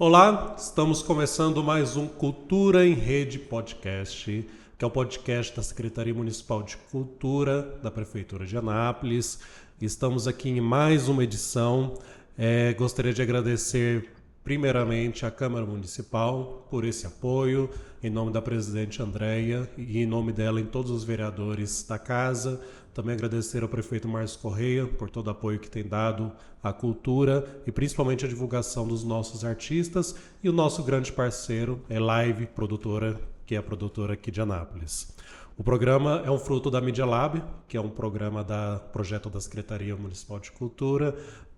Olá, estamos começando mais um Cultura em Rede Podcast, que é o podcast da Secretaria Municipal de Cultura da Prefeitura de Anápolis. Estamos aqui em mais uma edição. Gostaria de agradecer primeiramente à Câmara Municipal por esse apoio, em nome da presidente Andréia e em nome dela em todos os vereadores da casa. Também agradecer ao prefeito Márcio Correia por todo o apoio que tem dado à cultura e principalmente a divulgação dos nossos artistas e o nosso grande parceiro, Live Produtora, que é a produtora aqui de Anápolis. O programa é um fruto da Media Lab, que é um programa projeto da Secretaria Municipal de Cultura,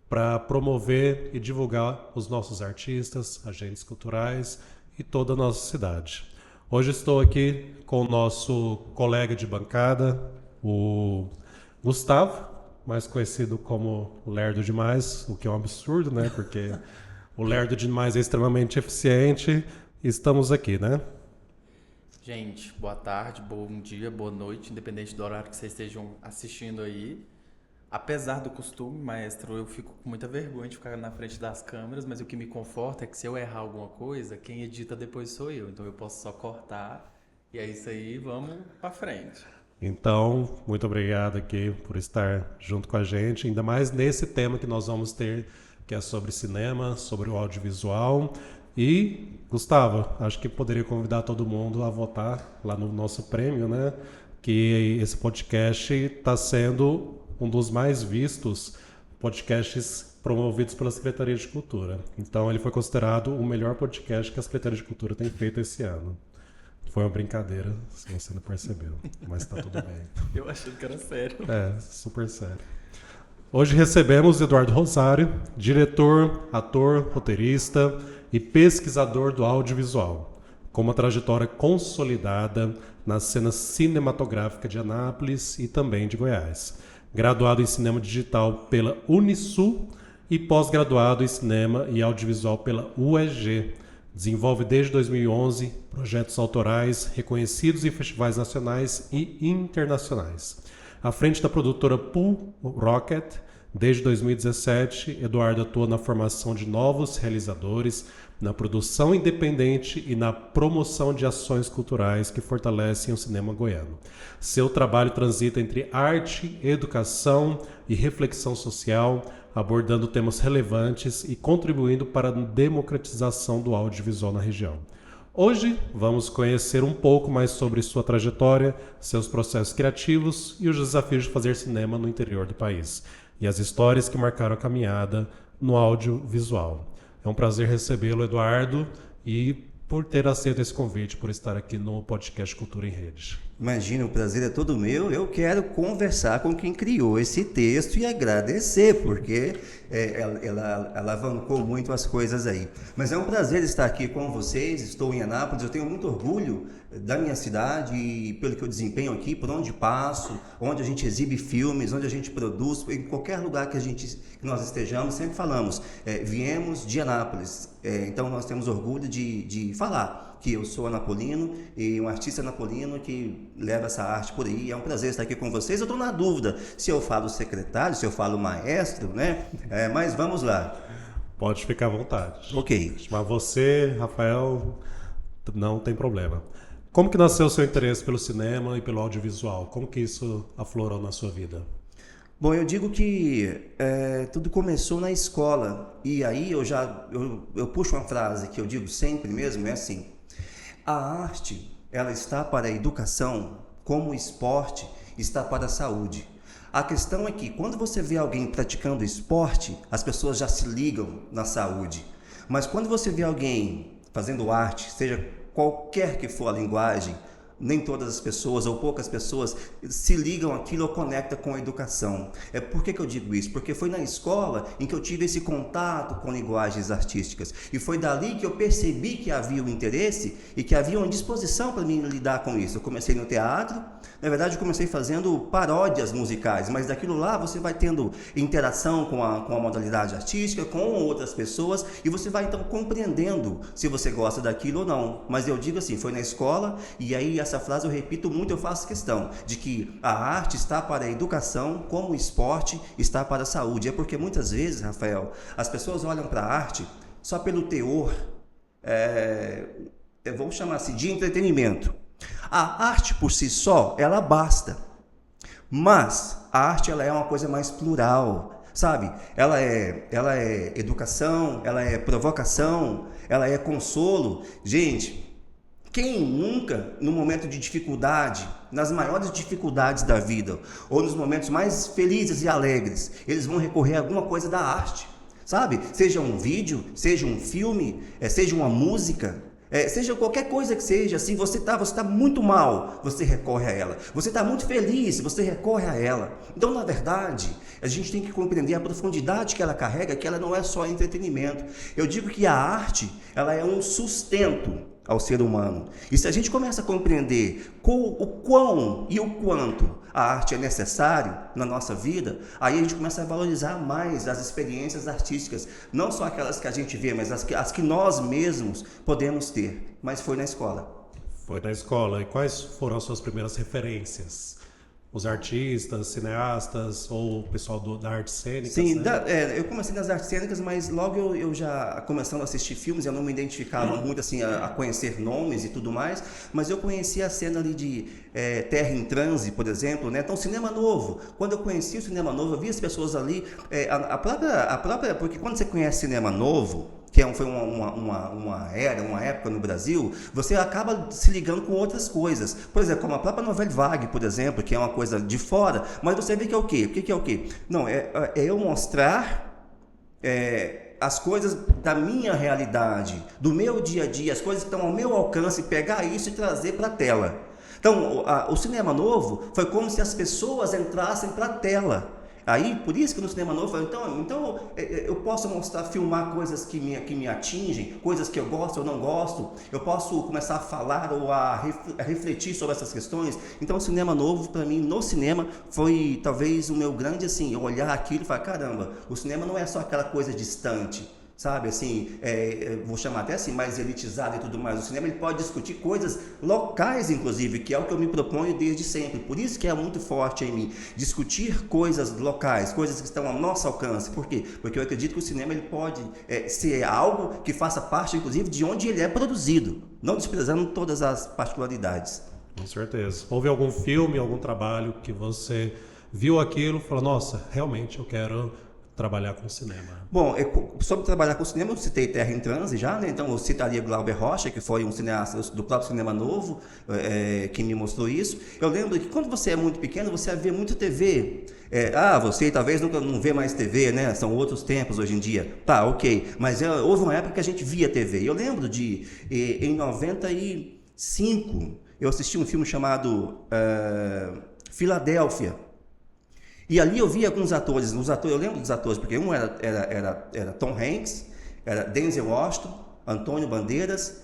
para promover e divulgar os nossos artistas, agentes culturais e toda a nossa cidade. Hoje estou aqui com o nosso colega de bancada, o Gustavo, mais conhecido como Lerdo Demais, o que é um absurdo, né? Porque o Lerdo Demais é extremamente eficiente e estamos aqui, né? Gente, boa tarde, bom dia, boa noite, independente do horário que vocês estejam assistindo aí. Apesar do costume, maestro, eu fico com muita vergonha de ficar na frente das câmeras, mas o que me conforta é que se eu errar alguma coisa, quem edita depois sou eu. Então eu posso só cortar e é isso aí, vamos pra frente. Então, muito obrigado aqui por estar junto com a gente, ainda mais nesse tema que nós vamos ter, que é sobre cinema, sobre o audiovisual. E, Gustavo, acho que poderia convidar todo mundo a votar lá no nosso prêmio, né? Que esse podcast está sendo um dos mais vistos podcasts promovidos pela Secretaria de Cultura. Então, ele foi considerado o melhor podcast que a Secretaria de Cultura tem feito esse ano. Foi uma brincadeira, se você não percebeu, mas tá tudo bem. Eu achando que era sério. É, super sério. Hoje recebemos Eduardo Rosário, diretor, ator, roteirista e pesquisador do audiovisual, com uma trajetória consolidada na cena cinematográfica de Anápolis e também de Goiás. Graduado em cinema digital pela Unisul e pós-graduado em cinema e audiovisual pela UEG. Desenvolve desde 2011 projetos autorais reconhecidos em festivais nacionais e internacionais. À frente da produtora Pool Rocket, desde 2017, Eduardo atua na formação de novos realizadores, na produção independente e na promoção de ações culturais que fortalecem o cinema goiano. Seu trabalho transita entre arte, educação e reflexão social, abordando temas relevantes e contribuindo para a democratização do audiovisual na região. Hoje vamos conhecer um pouco mais sobre sua trajetória, seus processos criativos e os desafios de fazer cinema no interior do país, e as histórias que marcaram a caminhada no audiovisual. É um prazer recebê-lo, Eduardo, e por ter aceito esse convite, por estar aqui no podcast Cultura em Rede. Imagina, o prazer é todo meu. Eu quero conversar com quem criou esse texto e agradecer, porque ela alavancou muito as coisas aí. Mas é um prazer estar aqui com vocês. Estou em Anápolis, eu tenho muito orgulho da minha cidade e pelo que eu desempenho aqui, por onde passo, onde a gente exibe filmes, onde a gente produz, em qualquer lugar que nós estejamos, sempre falamos, viemos de Anápolis. Então nós temos orgulho de falar que eu sou anapolino e um artista anapolino que leva essa arte por aí. É um prazer estar aqui com vocês. Eu estou na dúvida se eu falo secretário, se eu falo maestro, né? Mas vamos lá. Pode ficar à vontade. Ok. Chamar você, Rafael, não tem problema. Como que nasceu o seu interesse pelo cinema e pelo audiovisual? Como que isso aflorou na sua vida? Bom, eu digo que tudo começou na escola. E aí eu puxo uma frase que eu digo sempre mesmo, é assim: a arte, ela está para a educação, como o esporte está para a saúde. A questão é que quando você vê alguém praticando esporte, as pessoas já se ligam na saúde. Mas quando você vê alguém fazendo arte, seja qualquer que for a linguagem, nem todas as pessoas ou poucas pessoas se ligam àquilo ou conectam com a educação. Por que eu digo isso? Porque foi na escola em que eu tive esse contato com linguagens artísticas. E foi dali que eu percebi que havia um interesse e que havia uma disposição para mim lidar com isso. Eu comecei no teatro. Na verdade, eu comecei fazendo paródias musicais, mas daquilo lá você vai tendo interação com a modalidade artística, com outras pessoas, e você vai então compreendendo se você gosta daquilo ou não. Mas eu digo assim, foi na escola, e aí essa frase eu repito muito, eu faço questão de que a arte está para a educação, como o esporte está para a saúde. É porque muitas vezes, Rafael, as pessoas olham para a arte só pelo teor, vamos chamar assim, de entretenimento. A arte por si só, ela basta. Mas a arte ela é uma coisa mais plural, sabe? Ela é educação, ela é provocação, ela é consolo. Gente, quem nunca, no momento de dificuldade, nas maiores dificuldades da vida, ou nos momentos mais felizes e alegres, eles vão recorrer a alguma coisa da arte, sabe? Seja um vídeo, seja um filme, seja uma música, seja qualquer coisa que seja, assim, você tá muito mal, você recorre a ela. Você está muito feliz, você recorre a ela. Então, na verdade, a gente tem que compreender a profundidade que ela carrega, que ela não é só entretenimento. Eu digo que a arte, ela é um sustento ao ser humano. E se a gente começa a compreender o quão e o quanto a arte é necessário na nossa vida, aí a gente começa a valorizar mais as experiências artísticas, não só aquelas que a gente vê, mas as que nós mesmos podemos ter. Mas foi na escola. Foi na escola. E quais foram as suas primeiras referências? Os artistas, cineastas ou o pessoal da arte cênica? Sim, né? eu comecei nas artes cênicas, mas logo eu já começando a assistir filmes, eu não me identificava muito assim a conhecer nomes e tudo mais, mas eu conhecia a cena ali de Terra em Transe, por exemplo, né? Então, cinema novo. Quando eu conheci o cinema novo, eu vi as pessoas ali, a própria, porque quando você conhece cinema novo, que foi uma época no Brasil, você acaba se ligando com outras coisas. Por exemplo, como a própria Nouvelle Vague, por exemplo, que é uma coisa de fora, mas você vê que é o quê? O que é o quê? Não, é eu mostrar as coisas da minha realidade, do meu dia a dia, as coisas que estão ao meu alcance, pegar isso e trazer para a tela. Então, o cinema novo foi como se as pessoas entrassem para a tela. Aí, por isso que no cinema novo, então eu posso filmar coisas que me atingem, coisas que eu gosto ou não gosto, eu posso começar a falar ou a refletir sobre essas questões. Então, o cinema novo, para mim, no cinema, foi talvez o meu grande, assim, eu olhar aquilo e falar, caramba, o cinema não é só aquela coisa distante, sabe, assim, vou chamar até assim, mais elitizado e tudo mais. O cinema ele pode discutir coisas locais, inclusive, que é o que eu me proponho desde sempre. Por isso que é muito forte em mim, discutir coisas locais, coisas que estão ao nosso alcance. Por quê? Porque eu acredito que o cinema ele pode ser algo que faça parte, inclusive, de onde ele é produzido, não desprezando todas as particularidades. Com certeza. Houve algum filme, algum trabalho que você viu aquilo e falou, nossa, realmente eu quero trabalhar com cinema? Bom, sobre trabalhar com cinema, eu citei Terra em Transe já, né? Então eu citaria Glauber Rocha, que foi um cineasta do próprio cinema novo, que me mostrou isso. Eu lembro que quando você é muito pequeno, você vê muito TV. Você talvez nunca não vê mais TV, né? São outros tempos hoje em dia. Tá, ok. Mas houve uma época que a gente via TV. Eu lembro em 95, eu assisti um filme chamado Filadélfia. E ali eu vi alguns atores, eu lembro dos atores, porque um era Tom Hanks, era Denzel Washington, Antônio Bandeiras,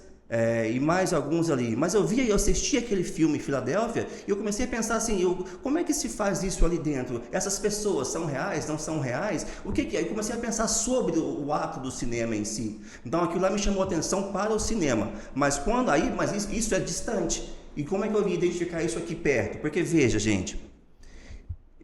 e mais alguns ali. Mas eu assisti aquele filme Filadélfia, e eu comecei a pensar assim, como é que se faz isso ali dentro? Essas pessoas são reais, não são reais? O que é? Eu comecei a pensar sobre o ato do cinema em si. Então aquilo lá me chamou a atenção para o cinema. Mas isso é distante. E como é que eu ia identificar isso aqui perto? Porque veja, gente,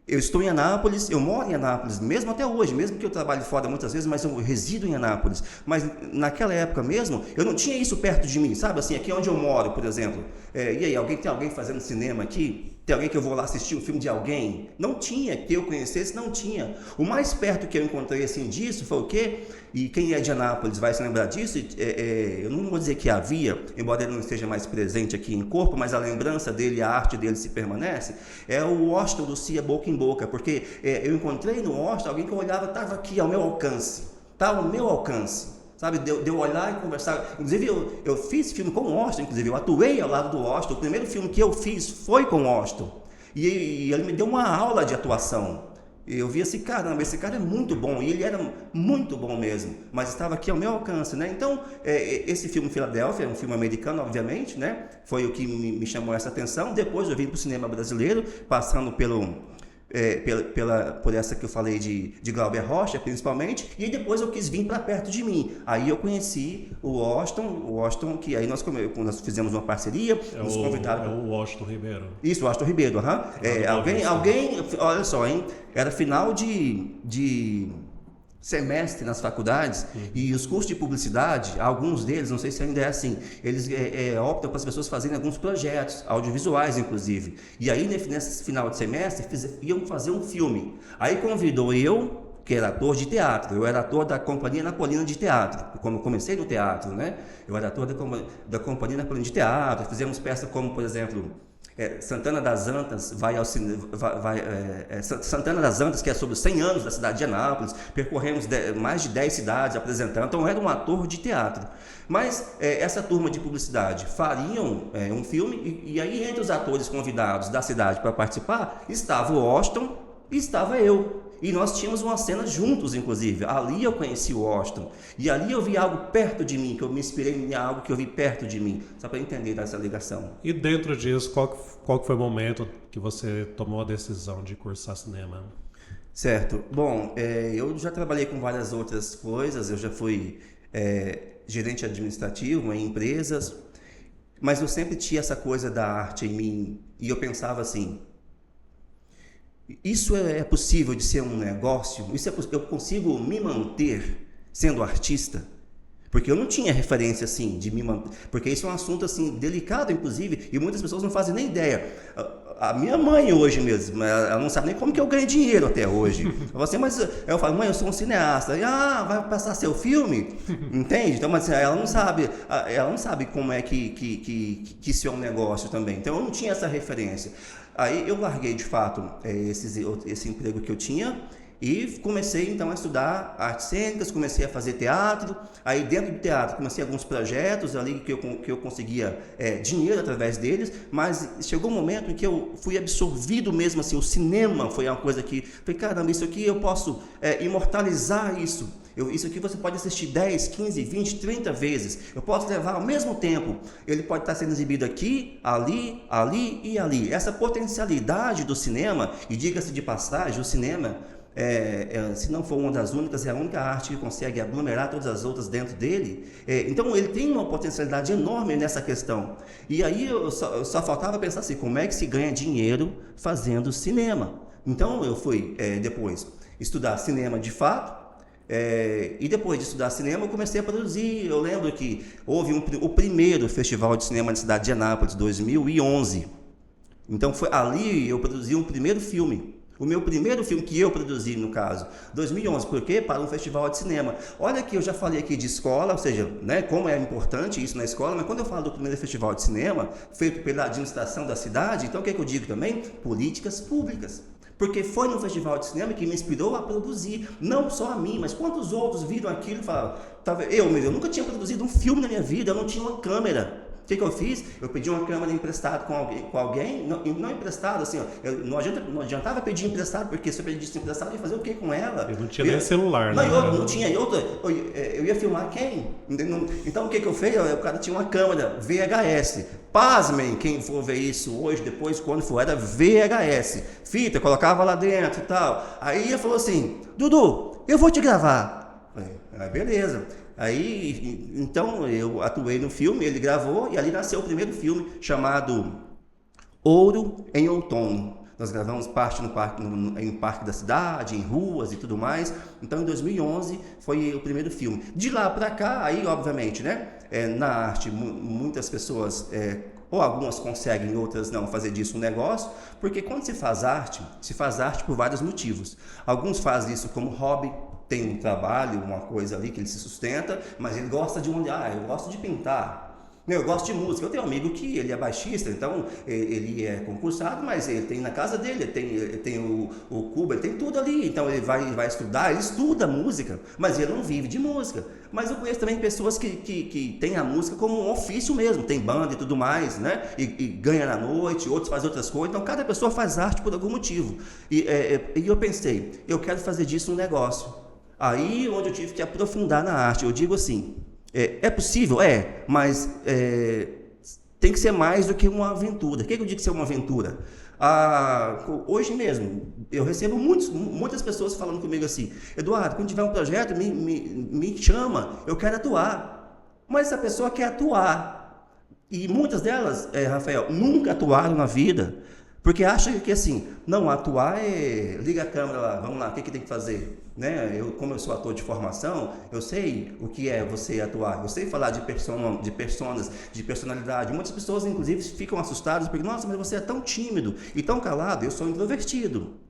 eu estou em Anápolis, eu moro em Anápolis, mesmo até hoje, mesmo que eu trabalhe fora muitas vezes, mas eu resido em Anápolis. Mas naquela época mesmo, eu não tinha isso perto de mim, sabe? Assim, aqui onde eu moro, por exemplo. E aí, tem alguém fazendo cinema aqui? Tem alguém que eu vou lá assistir um filme de alguém? Não tinha, que eu conhecesse, não tinha. O mais perto que eu encontrei assim disso foi o quê? E quem é de Anápolis vai se lembrar disso. Eu não vou dizer que havia, embora ele não esteja mais presente aqui em corpo, mas a lembrança dele, a arte dele se permanece. É o Washington Lucia Boca em Boca, porque eu encontrei no Washington alguém que eu olhava, estava aqui ao meu alcance. Está ao meu alcance. Sabe, de eu olhar e conversar. Inclusive, eu fiz filme com o Washington, inclusive, eu atuei ao lado do Washington. O primeiro filme que eu fiz foi com o Washington. E ele me deu uma aula de atuação. E eu vi assim, caramba, esse cara é muito bom. E ele era muito bom mesmo. Mas estava aqui ao meu alcance, né? Então, esse filme Filadélfia, é um filme americano, obviamente, né? Foi o que me chamou essa atenção. Depois eu vim para o cinema brasileiro, passando por essa que eu falei de Glauber Rocha, principalmente, e depois eu quis vir para perto de mim. Aí eu conheci o Washington, que aí nós fizemos uma parceria, nos convidaram. É o Washington Ribeiro. Isso, o Washington Ribeiro, alguém, olha só, hein, era final de semestre nas faculdades, e os cursos de publicidade, alguns deles, não sei se ainda é assim, eles optam para as pessoas fazerem alguns projetos, audiovisuais inclusive. E aí, nesse final de semestre, iam fazer um filme. Aí convidou eu, que era ator de teatro, eu era ator da Companhia Napolina de Teatro, como eu comecei no teatro, né? Eu era ator da Companhia Napolina de Teatro, fizemos peças como, por exemplo, Santana das Antas vai ao Santana das Antas, que é sobre os 100 anos da cidade de Anápolis, percorremos mais de 10 cidades apresentando, então eu era um ator de teatro. Mas essa turma de publicidade fariam um filme, e aí entre os atores convidados da cidade para participar, estava o Washington e estava eu. E nós tínhamos uma cena juntos, inclusive. Ali eu conheci o Washington. E ali eu vi algo perto de mim, que eu me inspirei em algo que eu vi perto de mim. Só para entender essa ligação. E dentro disso, qual que foi o momento que você tomou a decisão de cursar cinema? Certo. Bom, eu já trabalhei com várias outras coisas. Eu já fui gerente administrativo em empresas. Mas eu sempre tinha essa coisa da arte em mim. E eu pensava assim... Isso é possível de ser um negócio? Eu consigo me manter sendo artista? Porque eu não tinha referência assim de me manter, porque isso é um assunto assim delicado, inclusive, e muitas pessoas não fazem nem ideia. A minha mãe hoje mesmo, ela não sabe nem como que eu ganho dinheiro até hoje. Eu falo, mãe, eu sou um cineasta. Vai passar seu filme? Entende? Então, mas ela não sabe como é que isso é um negócio também. Então, eu não tinha essa referência. Aí eu larguei de fato esse emprego que eu tinha e comecei então a estudar artes cênicas, comecei a fazer teatro. Aí dentro do teatro comecei alguns projetos ali que eu conseguia dinheiro através deles, mas chegou um momento em que eu fui absorvido mesmo assim. O cinema foi uma coisa que falei, caramba, isso aqui eu posso imortalizar isso. Isso aqui você pode assistir 10, 15, 20, 30 vezes. Eu posso levar ao mesmo tempo. Ele pode estar sendo exibido aqui, ali, ali e ali. Essa potencialidade do cinema, e diga-se de passagem, o cinema, se não for uma das únicas, é a única arte que consegue aglomerar todas as outras dentro dele. Então ele tem uma potencialidade enorme nessa questão. E aí eu só faltava pensar assim, como é que se ganha dinheiro fazendo cinema? Então eu fui depois estudar cinema de fato. E depois de estudar cinema eu comecei a produzir. Eu lembro que houve o primeiro festival de cinema na cidade de Anápolis, 2011. Então foi ali eu produzi um primeiro filme. O meu primeiro filme que eu produzi, no caso, 2011, porque para um festival de cinema. Olha que eu já falei aqui de escola, ou seja, né, como é importante isso na escola, mas quando eu falo do primeiro festival de cinema, feito pela administração da cidade, então o que eu digo também? Políticas públicas. Porque foi no festival de cinema que me inspirou a produzir, não só a mim, mas quantos outros viram aquilo e falaram, eu nunca tinha produzido um filme na minha vida, eu não tinha uma câmera. O que eu fiz? Eu pedi uma câmera emprestada com alguém, não emprestada, assim, não adiantava pedir emprestado, porque se eu pedisse emprestado, eu ia fazer o que com ela? Eu não tinha nem celular, né? Não tinha, eu ia filmar quem? Então o que eu fiz? O cara tinha uma câmera VHS. Pasmem, quem for ver isso hoje, depois, quando for, era VHS. Fita, colocava lá dentro e tal. Aí ele falou assim, Dudu, eu vou te gravar. Beleza. Aí, então, eu atuei no filme, ele gravou, e ali nasceu o primeiro filme, chamado Ouro em Outono. Nós gravamos parte em parque da cidade, em ruas e tudo mais. Então, em 2011, foi o primeiro filme. De lá para cá, aí, obviamente, né, na arte, muitas pessoas, ou algumas conseguem, outras não, fazer disso um negócio, porque quando se faz arte por vários motivos. Alguns fazem isso como hobby, tem um trabalho, uma coisa ali que ele se sustenta, mas ele gosta de eu gosto de pintar. Eu gosto de música. Eu tenho um amigo que ele é baixista, então ele é concursado, mas ele tem na casa dele, ele tem o cubo, ele tem tudo ali. Então ele vai estudar, ele estuda música, mas ele não vive de música. Mas eu conheço também pessoas que têm a música como um ofício mesmo, tem banda e tudo mais, né? E ganha na noite, outros fazem outras coisas. Então cada pessoa faz arte por algum motivo. E eu pensei, eu quero fazer disso um negócio. Aí onde eu tive que aprofundar na arte, eu digo assim, é possível? Mas tem que ser mais do que uma aventura. O que eu digo que ser uma aventura? Hoje mesmo, eu recebo muitas pessoas falando comigo assim, Eduardo, quando tiver um projeto, me chama, eu quero atuar. Mas essa pessoa quer atuar. E muitas delas, Rafael, nunca atuaram na vida. Porque acha que assim, não, atuar é liga a câmera lá, vamos lá, o que tem que fazer? Né? Como eu sou ator de formação, eu sei o que é você atuar, eu sei falar de personas, de personalidade. Muitas pessoas, inclusive, ficam assustadas porque, nossa, mas você é tão tímido e tão calado. Eu sou introvertido.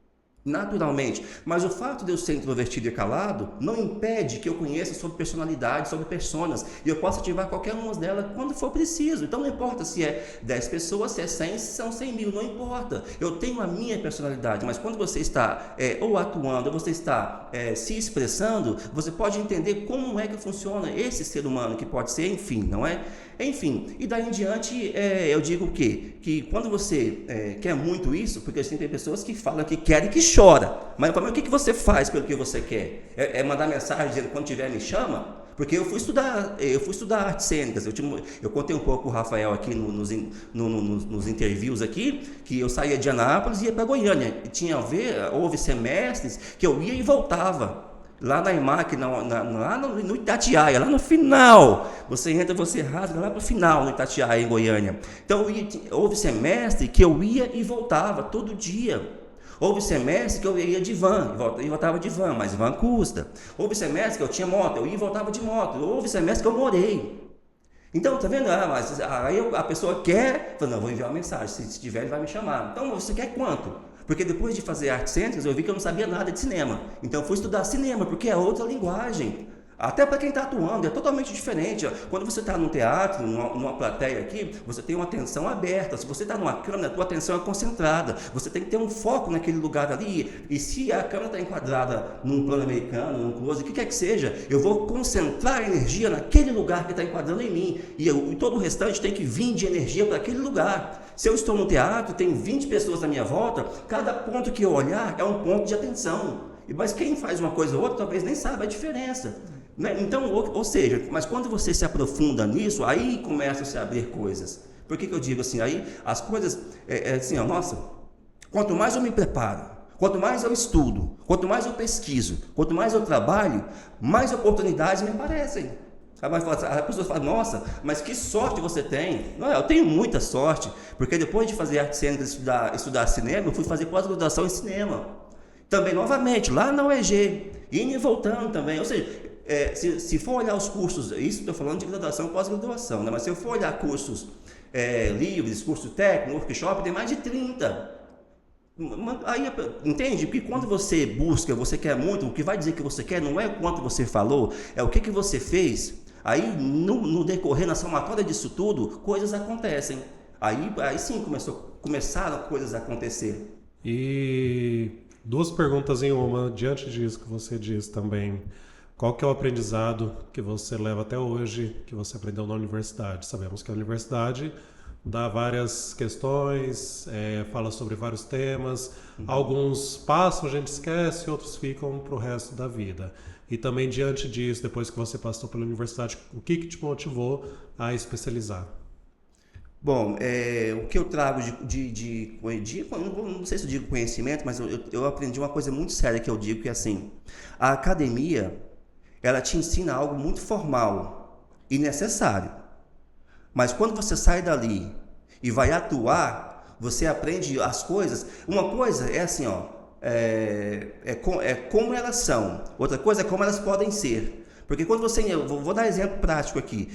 Naturalmente, mas o fato de eu ser introvertido e calado não impede que eu conheça sobre personalidade, sobre personas, e eu posso ativar qualquer uma delas quando for preciso. Então não importa se é 10 pessoas, se é 100, se são 100 mil, não importa. Eu tenho a minha personalidade, mas quando você está ou atuando, ou você está se expressando, você pode entender como é que funciona esse ser humano, que pode ser, enfim, não é? Enfim, e daí em diante eu digo o quê? Que quando você quer muito isso, porque assim, tem pessoas que falam que querem e que chora, mas o que você faz pelo que você quer? É mandar mensagem dizendo quando tiver me chama? Porque eu fui estudar artes cênicas, eu contei um pouco o Rafael aqui nos interviews aqui, que eu saía de Anápolis e ia para Goiânia, e houve semestres que eu ia e voltava. Lá na EMAC, lá no Itatiaia, lá no final, você entra, você rasga lá para o final, no Itatiaia, em Goiânia. Então, houve semestre que eu ia e voltava todo dia. Houve semestre que eu ia de van, e voltava de van, mas van custa. Houve semestre que eu tinha moto, eu ia e voltava de moto. Houve semestre que eu morei. Então, tá vendo? Mas aí a pessoa quer, fala, não, vou enviar uma mensagem, se tiver ele vai me chamar. Então, você quer quanto? Porque depois de fazer artes cênicas, eu vi que eu não sabia nada de cinema. Então eu fui estudar cinema, porque é outra linguagem. Até para quem está atuando, é totalmente diferente. Quando você está num teatro, numa plateia aqui, você tem uma atenção aberta. Se você está numa câmera, a tua atenção é concentrada. Você tem que ter um foco naquele lugar ali. E se a câmera está enquadrada num plano americano, num close, o que quer que seja, eu vou concentrar a energia naquele lugar que está enquadrando em mim. E todo o restante tem que vir de energia para aquele lugar. Se eu estou no teatro, tem 20 pessoas à minha volta, cada ponto que eu olhar é um ponto de atenção. Mas quem faz uma coisa ou outra, talvez nem saiba a diferença. Então, ou seja, mas quando você se aprofunda nisso, aí começam a se abrir coisas. Por que eu digo assim? Aí as coisas, assim, nossa, quanto mais eu me preparo, quanto mais eu estudo, quanto mais eu pesquiso, quanto mais eu trabalho, mais oportunidades me aparecem. A pessoa fala, nossa, mas que sorte você tem. Não, eu tenho muita sorte, porque depois de fazer artes cênicas e estudar cinema, eu fui fazer pós-graduação em cinema. Também, novamente, lá na UEG, indo e voltando também. Ou seja, se for olhar os cursos, isso estou falando de graduação e pós-graduação, né? Mas se eu for olhar cursos livres, curso técnico, workshop, tem mais de 30. Aí, entende? Porque quando você busca, você quer muito, o que vai dizer que você quer não é o quanto você falou, é o que você fez. Aí, no decorrer, na somatória disso tudo, coisas acontecem. Aí sim, começaram coisas a acontecer. E duas perguntas em uma, diante disso que você disse também. Qual que é o aprendizado que você leva até hoje, que você aprendeu na universidade? Sabemos que a universidade dá várias questões, fala sobre vários temas. Alguns passam, a gente esquece, outros ficam para o resto da vida. E também diante disso, depois que você passou pela universidade, o que te motivou a especializar? Bom, o que eu trago não sei se eu digo conhecimento, mas eu aprendi uma coisa muito séria que eu digo, que é assim, a academia, ela te ensina algo muito formal e necessário. Mas quando você sai dali e vai atuar, você aprende as coisas. Uma coisa é assim, como elas são. Outra coisa é como elas podem ser. Porque quando vou dar exemplo prático aqui.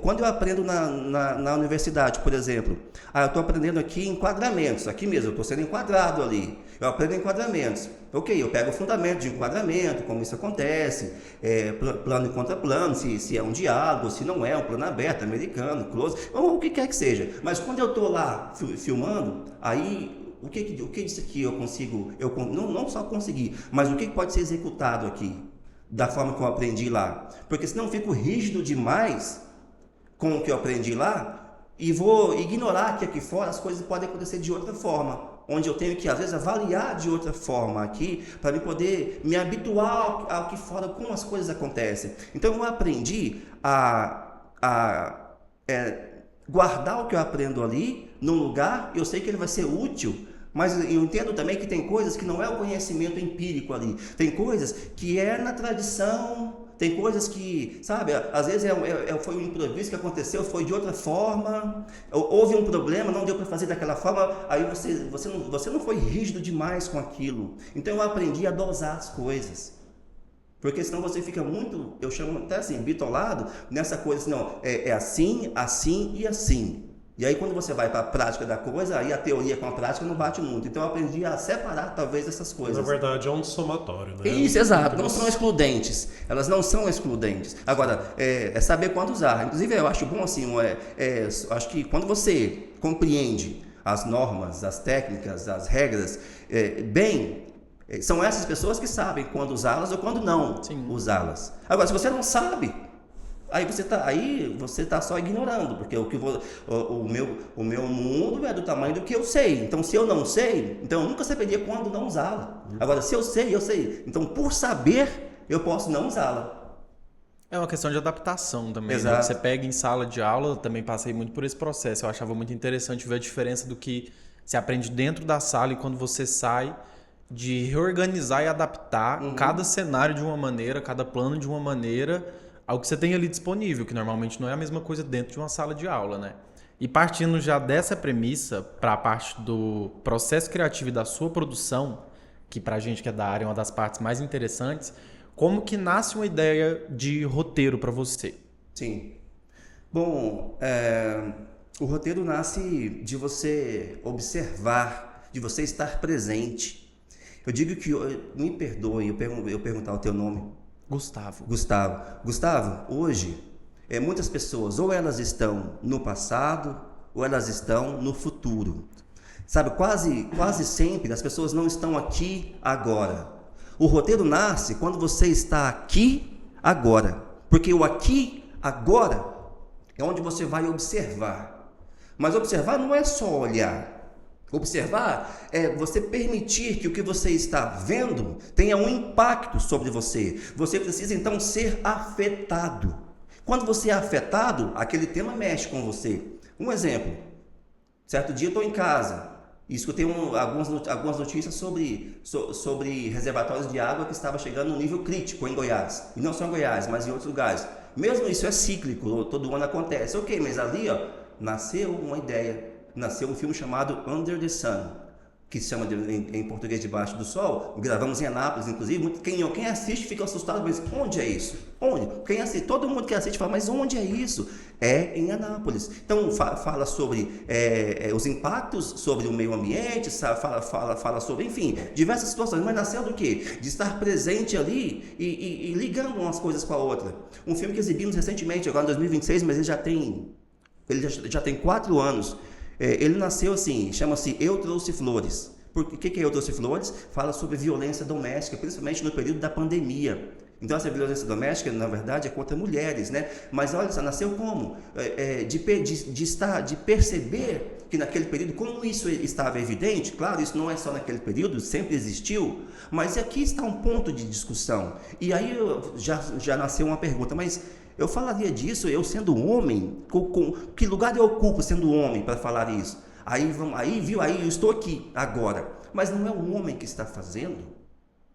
Quando eu aprendo na universidade, por exemplo, eu estou aprendendo aqui enquadramentos, aqui mesmo, eu estou sendo enquadrado ali. Eu aprendo enquadramentos. Ok, eu pego o fundamento de enquadramento, como isso acontece, plano e contraplano, se é um diálogo, se não é, um plano aberto, americano, close, ou o que quer que seja. Mas quando eu estou lá filmando, aí o que disso aqui eu consigo, não só conseguir, mas o que pode ser executado aqui, da forma que eu aprendi lá. Porque senão eu fico rígido demais com o que eu aprendi lá e vou ignorar que aqui fora as coisas podem acontecer de outra forma, onde eu tenho que, às vezes, avaliar de outra forma aqui, para me poder me habituar ao que fora, como as coisas acontecem. Então, eu aprendi a guardar o que eu aprendo ali, num lugar, eu sei que ele vai ser útil, mas eu entendo também que tem coisas que não é o conhecimento empírico ali. Tem coisas que é na tradição, Tem coisas que, sabe, às vezes foi um improviso que aconteceu, foi de outra forma, houve um problema, não deu para fazer daquela forma, aí você não foi rígido demais com aquilo. Então eu aprendi a dosar as coisas. Porque senão você fica muito, eu chamo até assim, bitolado, nessa coisa assim, não, é assim, assim e assim. E aí quando você vai para a prática da coisa, aí a teoria com a prática não bate muito. Então eu aprendi a separar talvez essas coisas. Na verdade é um somatório, né? Isso, exato. Não são excludentes. Elas não são excludentes. Agora, é saber quando usar. Inclusive eu acho bom assim, acho que quando você compreende as normas, as técnicas, as regras, bem, são essas pessoas que sabem quando usá-las ou quando não usá-las. Agora, se você não sabe, aí você tá só ignorando, porque o meu mundo é do tamanho do que eu sei. Então, se eu não sei, então eu nunca saberia quando não usá-la. Agora, se eu sei, eu sei. Então, por saber, eu posso não usá-la. É uma questão de adaptação também. Exato. Né? Você pega em sala de aula, eu também passei muito por esse processo. Eu achava muito interessante ver a diferença do que se aprende dentro da sala e quando você sai, de reorganizar e adaptar cada cenário de uma maneira, cada plano de uma maneira ao que você tem ali disponível, que normalmente não é a mesma coisa dentro de uma sala de aula, né? E partindo já dessa premissa para a parte do processo criativo e da sua produção, que pra gente que é da área é uma das partes mais interessantes, como que nasce uma ideia de roteiro para você? Sim. Bom, o roteiro nasce de você observar, de você estar presente. Eu digo que, me perdoe, eu perguntar o teu nome. Gustavo, hoje, muitas pessoas, ou elas estão no passado, ou elas estão no futuro. Sabe, quase sempre as pessoas não estão aqui agora. O roteiro nasce quando você está aqui agora. Porque o aqui agora é onde você vai observar. Mas observar não é só olhar. Observar é você permitir que o que você está vendo tenha um impacto sobre você. Você precisa então ser afetado. Quando você é afetado, aquele tema mexe com você. Um exemplo: certo dia eu estou em casa e escutei algumas notícias sobre reservatórios de água que estava chegando no nível crítico em Goiás. E não só em Goiás, mas em outros lugares. Mesmo isso é cíclico, todo ano acontece. Ok, mas ali nasceu uma ideia. Nasceu um filme chamado Under the Sun, que se chama em português Debaixo do Sol. Gravamos em Anápolis, inclusive. Quem assiste fica assustado, mas onde é isso? Onde? Quem assiste, todo mundo que assiste fala, mas onde é isso? É em Anápolis. Então fala sobre os impactos sobre o meio ambiente, fala sobre, enfim, diversas situações. Mas nasceu do quê? De estar presente ali e ligando umas coisas com a outra. Um filme que exibimos recentemente, agora em 2026, mas ele já tem 4 anos. Ele nasceu assim, chama-se Eu Trouxe Flores. O que é Eu Trouxe Flores? Fala sobre violência doméstica, principalmente no período da pandemia. Então essa violência doméstica, na verdade, é contra mulheres, né? Mas olha só, nasceu como? De perceber que naquele período, como isso estava evidente, claro, isso não é só naquele período, sempre existiu, mas aqui está um ponto de discussão. E aí já nasceu uma pergunta, mas eu falaria disso, eu sendo homem, que lugar eu ocupo sendo homem para falar isso? Aí eu estou aqui agora, mas não é o homem que está fazendo?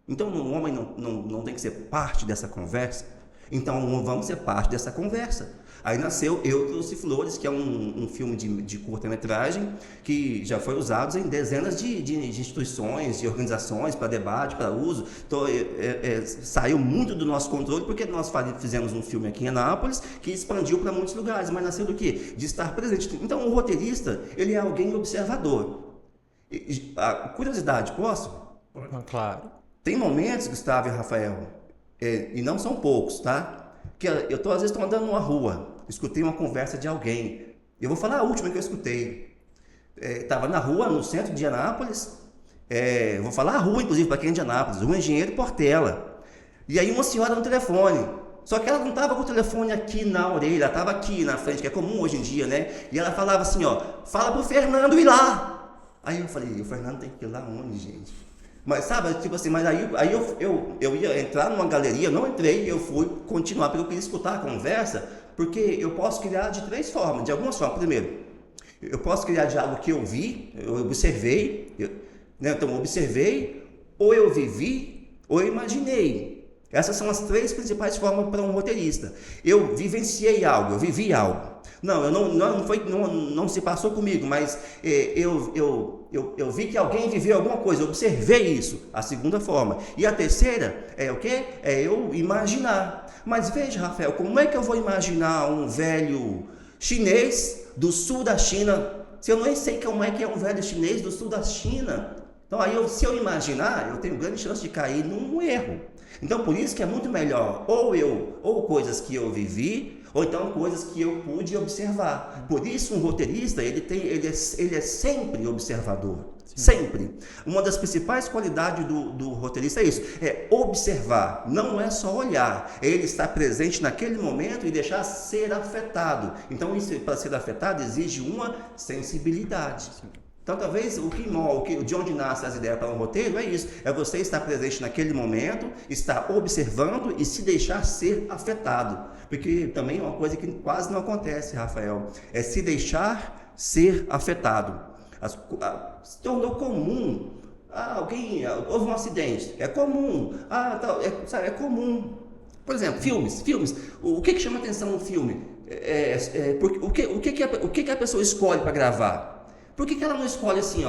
Então o homem não tem que ser parte dessa conversa? Então vamos ser parte dessa conversa. Aí nasceu Eu Trouxe Flores, que é um filme de curta-metragem que já foi usado em dezenas de instituições, de organizações para debate, para uso. Então, saiu muito do nosso controle porque nós fizemos um filme aqui em Anápolis que expandiu para muitos lugares, mas nasceu do quê? De estar presente. Então, o roteirista, ele é alguém observador. A curiosidade, posso? Claro. Tem momentos, Gustavo e Rafael, e não são poucos, tá? Que eu às vezes estou andando numa rua, escutei uma conversa de alguém. Eu vou falar a última que eu escutei. Estava na rua, no centro de Anápolis. Vou falar a rua, inclusive, para quem é de Anápolis, Rua Engenheiro Portela. E aí uma senhora no telefone. Só que ela não estava com o telefone aqui na orelha, ela estava aqui na frente, que é comum hoje em dia, né? E ela falava assim, fala pro Fernando ir lá. Aí eu falei, o Fernando tem que ir lá onde, gente? Mas sabe, tipo assim, mas aí eu ia entrar numa galeria, não entrei, eu fui continuar, porque eu queria escutar a conversa, porque eu posso criar de 3 formas, de algumas formas. Primeiro, eu posso criar de algo que eu vi, eu observei, né? Então eu observei, ou eu vivi, ou eu imaginei. Essas são as 3 principais formas para um roteirista. Eu vivenciei algo, eu vivi algo. Não, não se passou comigo, mas eu vi que alguém viveu alguma coisa, eu observei isso. A segunda forma. E a terceira é o quê? É eu imaginar. Mas veja, Rafael, como é que eu vou imaginar um velho chinês do sul da China, se eu nem sei como é que é um velho chinês do sul da China? Então, aí se eu imaginar, eu tenho grande chance de cair num erro. Então, por isso que é muito melhor ou coisas que eu vivi, ou então coisas que eu pude observar. Por isso, um roteirista, ele é sempre observador. Sim. Sempre. Uma das principais qualidades do roteirista é isso, é observar, não é só olhar, é ele estar presente naquele momento e deixar ser afetado. Então, isso, para ser afetado, exige uma sensibilidade. Sim. Então, talvez de onde nascem as ideias para um roteiro é isso, é você estar presente naquele momento, estar observando e se deixar ser afetado. Porque também é uma coisa que quase não acontece, Rafael, é se deixar ser afetado. Se tornou comum, houve um acidente, é comum, é comum. Por exemplo, filmes, o que chama atenção no filme? O que a pessoa escolhe para gravar? Por que ela não escolhe assim,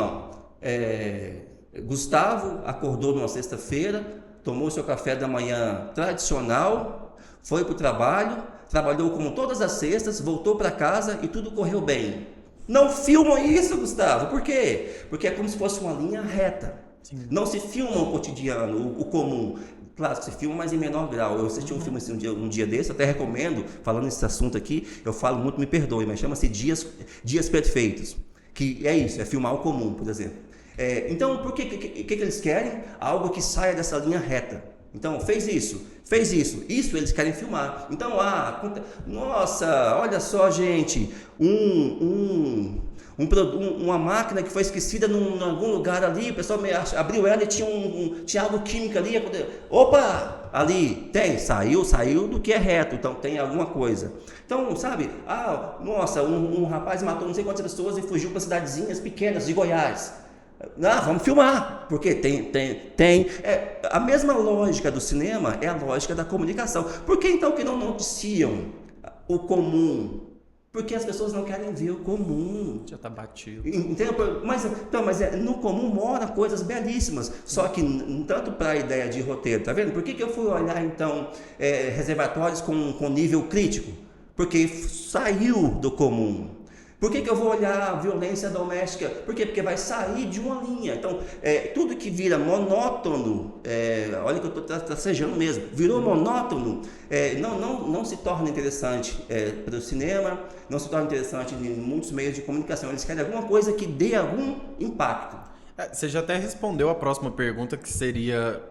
Gustavo acordou numa sexta-feira, tomou seu café da manhã tradicional, foi para o trabalho, trabalhou como todas as sextas, voltou para casa e tudo correu bem. Não filmam isso, Gustavo. Por quê? Porque é como se fosse uma linha reta. Sim. Não se filma o cotidiano, o comum. Claro que se filma, mas em menor grau. Eu assisti um filme assim, um dia desse, até recomendo, falando nesse assunto aqui, eu falo muito, me perdoe, mas chama-se Dias Perfeitos. Que é isso, é filmar o comum, por exemplo. Então, por que eles querem? Algo que saia dessa linha reta. Então, fez isso, isso eles querem filmar. Então, nossa, olha só, gente, uma máquina que foi esquecida em algum lugar ali, o pessoal abriu ela e tinha algo químico ali. Opa, ali saiu do que é reto, então tem alguma coisa. Então, sabe, nossa, um rapaz matou não sei quantas pessoas e fugiu para cidadezinhas pequenas de Goiás. Vamos filmar, porque tem. A mesma lógica do cinema é a lógica da comunicação. Por que então que não noticiam o comum? Porque as pessoas não querem ver o comum. Já está batido. Entendeu? Mas no comum mora coisas belíssimas. Só que, tanto para a ideia de roteiro, tá vendo? Por que eu fui olhar, então, reservatórios com nível crítico? Porque saiu do comum. Por que eu vou olhar violência doméstica? Por quê? Porque vai sair de uma linha. Então, tudo que vira monótono, olha que eu estou tracejando mesmo, virou monótono, não se torna interessante para o cinema, não se torna interessante em muitos meios de comunicação. Eles querem alguma coisa que dê algum impacto. Você já até respondeu a próxima pergunta, que seria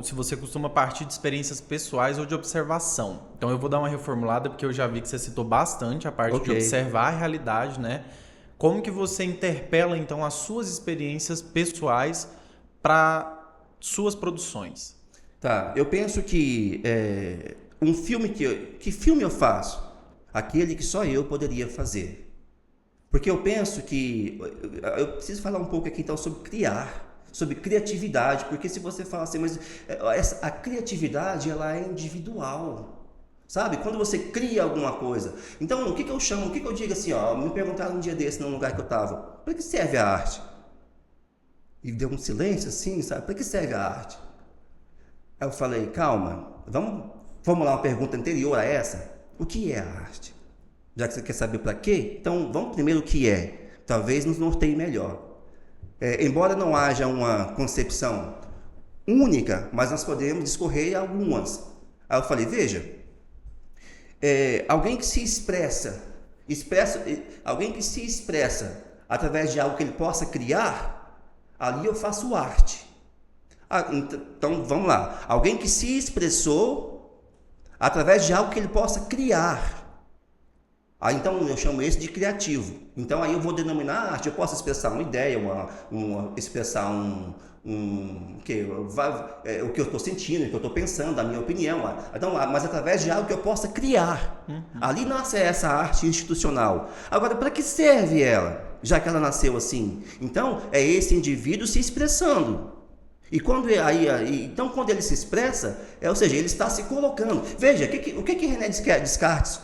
se você costuma partir de experiências pessoais ou de observação. Então eu vou dar uma reformulada, porque eu já vi que você citou bastante a parte de observar a realidade, né? Como que você interpela, então, as suas experiências pessoais para suas produções? Tá, eu penso que um filme que filme eu faço? Aquele que só eu poderia fazer. Porque eu penso que, eu preciso falar um pouco aqui então sobre sobre criatividade, porque se você fala assim, mas a criatividade ela é individual, sabe? Quando você cria alguma coisa. Então, o que eu digo assim, me perguntaram um dia desse num lugar que eu estava, para que serve a arte? E deu um silêncio assim, sabe? Para que serve a arte? Aí eu falei, calma, vamos formular uma pergunta anterior a essa. O que é a arte? Já que você quer saber para quê, então vamos primeiro o que é. Talvez nos norteie melhor. Embora não haja uma concepção única, mas nós podemos discorrer algumas. Aí eu falei, veja, alguém que se expressa através de algo que ele possa criar, ali eu faço arte. Então vamos lá, alguém que se expressou através de algo que ele possa criar. Então eu chamo esse de criativo. Então aí eu vou denominar arte. Eu posso expressar uma ideia, expressar o que eu estou sentindo, o que eu estou pensando, a minha opinião. Então, mas através de algo que eu possa criar. Ali nasce essa arte institucional. Agora, para que serve ela? Já que ela nasceu assim. Então, é esse indivíduo se expressando. E então, quando ele se expressa, ou seja, ele está se colocando. Veja, o que René Descartes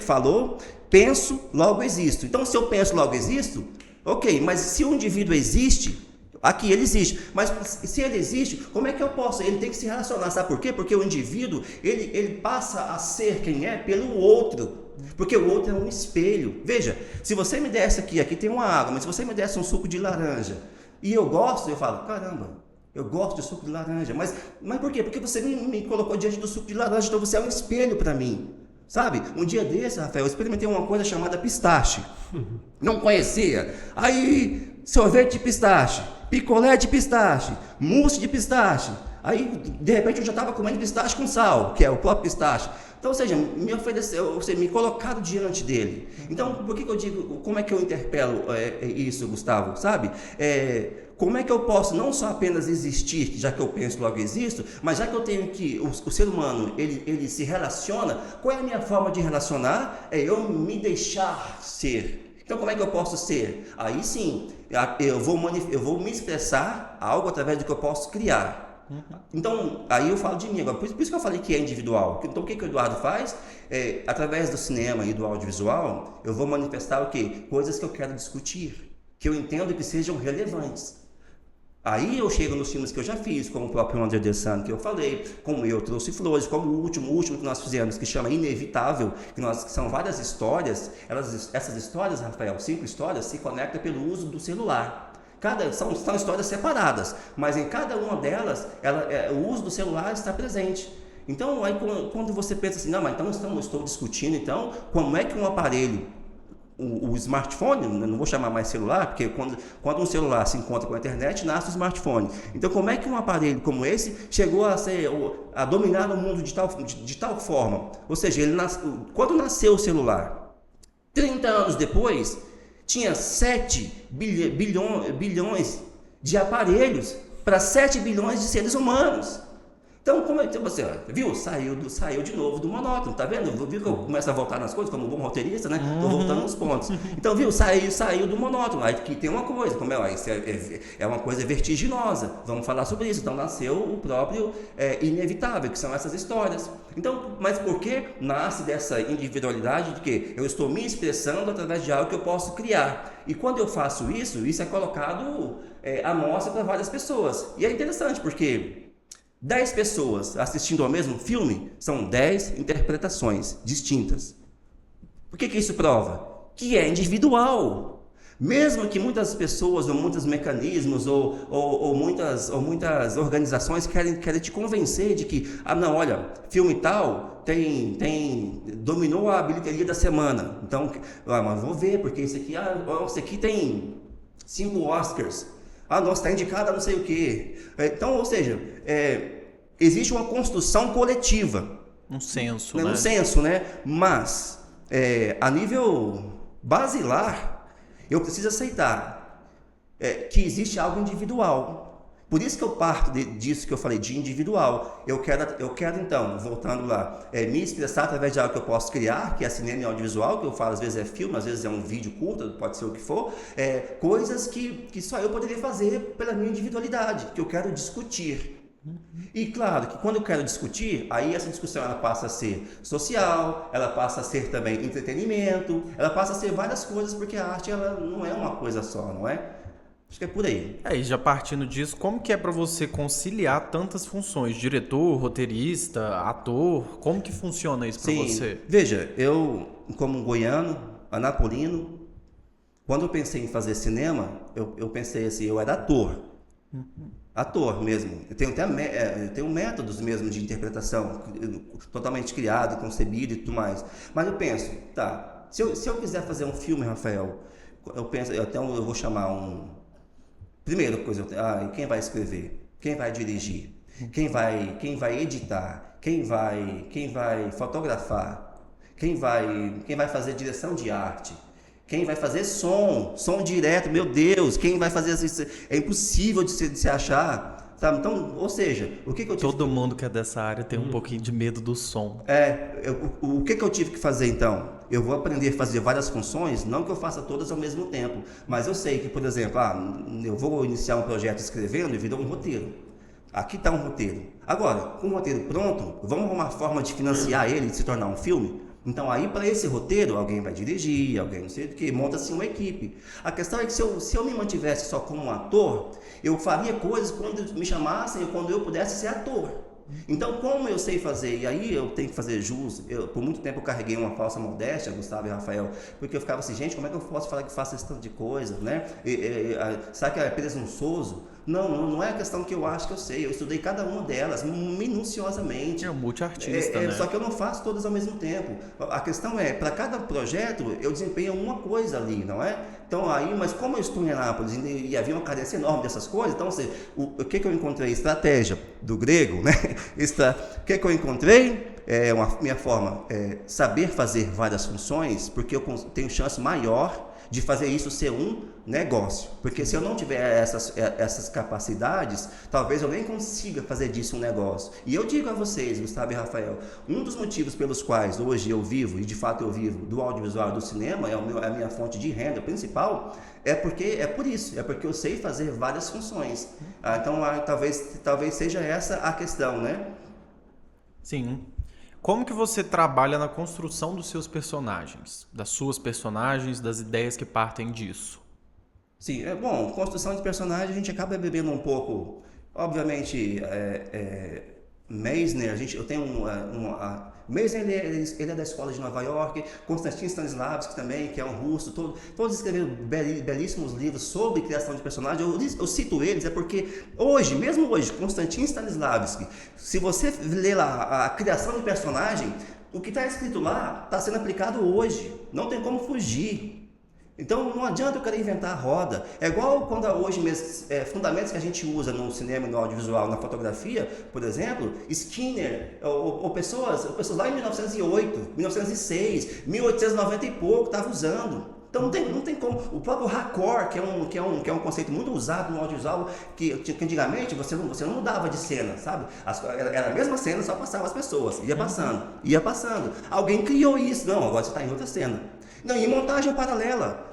falou? Penso, logo existo. Então, se eu penso, logo existo, ok, mas se o indivíduo existe, aqui ele existe. Mas se ele existe, como é que eu posso? Ele tem que se relacionar, sabe por quê? Porque o indivíduo, ele passa a ser quem é pelo outro. Porque o outro é um espelho. Veja, se você me desse aqui tem uma água, mas se você me desse um suco de laranja, e eu gosto, eu falo, caramba, eu gosto de suco de laranja. Mas por quê? Porque você me colocou diante do suco de laranja, então você é um espelho para mim. Sabe? Um dia desse, Rafael, eu experimentei uma coisa chamada pistache. Não conhecia. Aí, sorvete de pistache, picolé de pistache, mousse de pistache. Aí, de repente, eu já estava comendo pistache com sal, que é o próprio pistache. Então, ou seja, me ofereceu, ou seja, me colocaram diante dele. Então, por que eu digo, como é que eu interpelo isso, Gustavo? Sabe? Como é que eu posso não só apenas existir, já que eu penso, logo existo, mas já que eu tenho que, o ser humano, ele se relaciona, qual é a minha forma de relacionar? É eu me deixar ser. Então, como é que eu posso ser? Aí sim, eu vou me expressar algo através do que eu posso criar. Então, aí eu falo de mim agora, por isso que eu falei que é individual. Então, o que o Eduardo faz? Através do cinema e do audiovisual, eu vou manifestar o quê? Coisas que eu quero discutir, que eu entendo que sejam relevantes. Aí eu chego nos filmes que eu já fiz, como o próprio Under the Sun que eu falei, como Eu Trouxe Flores, como o último que nós fizemos, que chama Inevitável, que são várias histórias. Essas histórias, Rafael, 5 histórias, se conectam pelo uso do celular. São histórias separadas, mas em cada uma delas, o uso do celular está presente. Então, aí quando você pensa assim, não, mas então eu estou discutindo, então, como é que um aparelho, o smartphone, não vou chamar mais celular, porque quando um celular se encontra com a internet, nasce o smartphone. Então, como é que um aparelho como esse chegou a dominar o mundo de tal forma? Ou seja, quando nasceu o celular, 30 anos depois, tinha 7 bilhões de aparelhos para 7 bilhões de seres humanos. Então, como é que você viu? Saiu de novo do monótono, tá vendo? Viu que eu começo a voltar nas coisas, como um bom roteirista, né? Tô voltando nos pontos. Então, viu? Saiu do monótono. Aí que tem uma coisa, isso é uma coisa vertiginosa. Vamos falar sobre isso. Então, nasceu o próprio Inevitável, que são essas histórias. Então, mas por que nasce dessa individualidade de que eu estou me expressando através de algo que eu posso criar? E quando eu faço isso é colocado à mostra para várias pessoas. E é interessante, porque 10 pessoas assistindo ao mesmo filme são 10 interpretações distintas. O que isso prova? Que é individual. Mesmo que muitas pessoas, ou muitos mecanismos, ou muitas organizações querem te convencer de que, não, olha, filme tal dominou a bilheteria da semana. Então, mas vou ver, porque esse aqui tem 5 Oscars. Nossa, está indicado a não sei o quê. Então, ou seja, existe uma construção coletiva. Um senso, né? Um senso, né? Mas, a nível basilar, eu preciso aceitar que existe algo individual. Por isso que eu parto disso que eu falei, de individual. Eu quero então, voltando lá, me expressar através de algo que eu posso criar, que é cinema e audiovisual, que eu falo, às vezes é filme, às vezes é um vídeo curto, pode ser o que for, coisas que só eu poderia fazer pela minha individualidade, que eu quero discutir. E claro que quando eu quero discutir, aí essa discussão ela passa a ser social, ela passa a ser também entretenimento, ela passa a ser várias coisas, porque a arte ela não é uma coisa só, não é? Acho que é por aí. E já partindo disso, como que é para você conciliar tantas funções? Diretor, roteirista, ator, como que funciona isso para você? Veja, eu como goiano, anapolino, quando eu pensei em fazer cinema, eu pensei assim, eu era ator. Ator mesmo. Eu tenho métodos mesmo de interpretação, totalmente criado, concebido e tudo mais. Mas eu penso, tá, se eu quiser fazer um filme, Rafael, eu vou chamar primeira coisa, quem vai escrever? Quem vai dirigir? Quem vai editar? Quem vai fotografar? Quem vai fazer direção de arte? Quem vai fazer som direto, meu Deus, quem vai fazer isso? É impossível de se achar, sabe? Então, ou seja, o que eu tive Todo mundo que é dessa área tem um pouquinho de medo do som. O que eu tive que fazer então? Eu vou aprender a fazer várias funções, não que eu faça todas ao mesmo tempo, mas eu sei que, por exemplo, eu vou iniciar um projeto escrevendo e virou um roteiro. aqui está um roteiro. Agora, com o roteiro pronto, vamos arrumar uma forma de financiar ele, de se tornar um filme? Então aí para esse roteiro, alguém vai dirigir, alguém não sei o que, monta-se uma equipe. A questão é que se eu me mantivesse só como um ator, eu faria coisas quando me chamassem ou quando eu pudesse ser ator. Então, como eu sei fazer, e aí eu tenho que fazer jus, por muito tempo eu carreguei uma falsa modéstia, Gustavo e Rafael, porque eu ficava assim, gente, como é que eu posso falar que faço esse tanto de coisa, né? Será que é presunçoso? Não é a questão que eu acho que eu sei, eu estudei cada uma delas minuciosamente. É um multiartista, né? Só que eu não faço todas ao mesmo tempo. A questão é, para cada projeto, eu desempenho uma coisa ali, não é? Então aí, mas como eu estou em Anápolis e havia uma carência enorme dessas coisas, então assim, o que eu encontrei? Estratégia do grego, né? O que eu encontrei? Minha forma é saber fazer várias funções, porque eu tenho chance maior de fazer isso ser um negócio. Porque se eu não tiver essas capacidades, talvez eu nem consiga fazer disso um negócio. E eu digo a vocês, Gustavo e Rafael, um dos motivos pelos quais hoje eu vivo, e de fato eu vivo, do audiovisual e do cinema, é a minha fonte de renda principal, é porque eu sei fazer várias funções. Então, talvez seja essa a questão, né? Sim. Como que você trabalha na construção dos seus personagens? Das suas personagens, das ideias que partem disso? Sim, bom, construção de personagem a gente acaba bebendo um pouco, obviamente, Meisner, eu tenho Meisner, ele é da escola de Nova York, Konstantin Stanislavski também, que é um russo, todos escreveram belíssimos livros sobre criação de personagens. Eu cito eles, porque mesmo hoje, Konstantin Stanislavski, se você ler lá a criação de personagem, o que está escrito lá está sendo aplicado hoje, não tem como fugir. Então não adianta eu querer inventar a roda. É igual quando hoje mesmo, fundamentos que a gente usa no cinema, no audiovisual, na fotografia, por exemplo, Skinner, ou pessoas lá em 1908, 1906, 1890 e pouco estavam usando. Então não tem como. O próprio raccord, que é um conceito muito usado no audiovisual, que antigamente você não mudava de cena, sabe? Era a mesma cena, só passava as pessoas, ia passando. Alguém criou isso. Não, agora você está em outra cena. Não, em montagem paralela.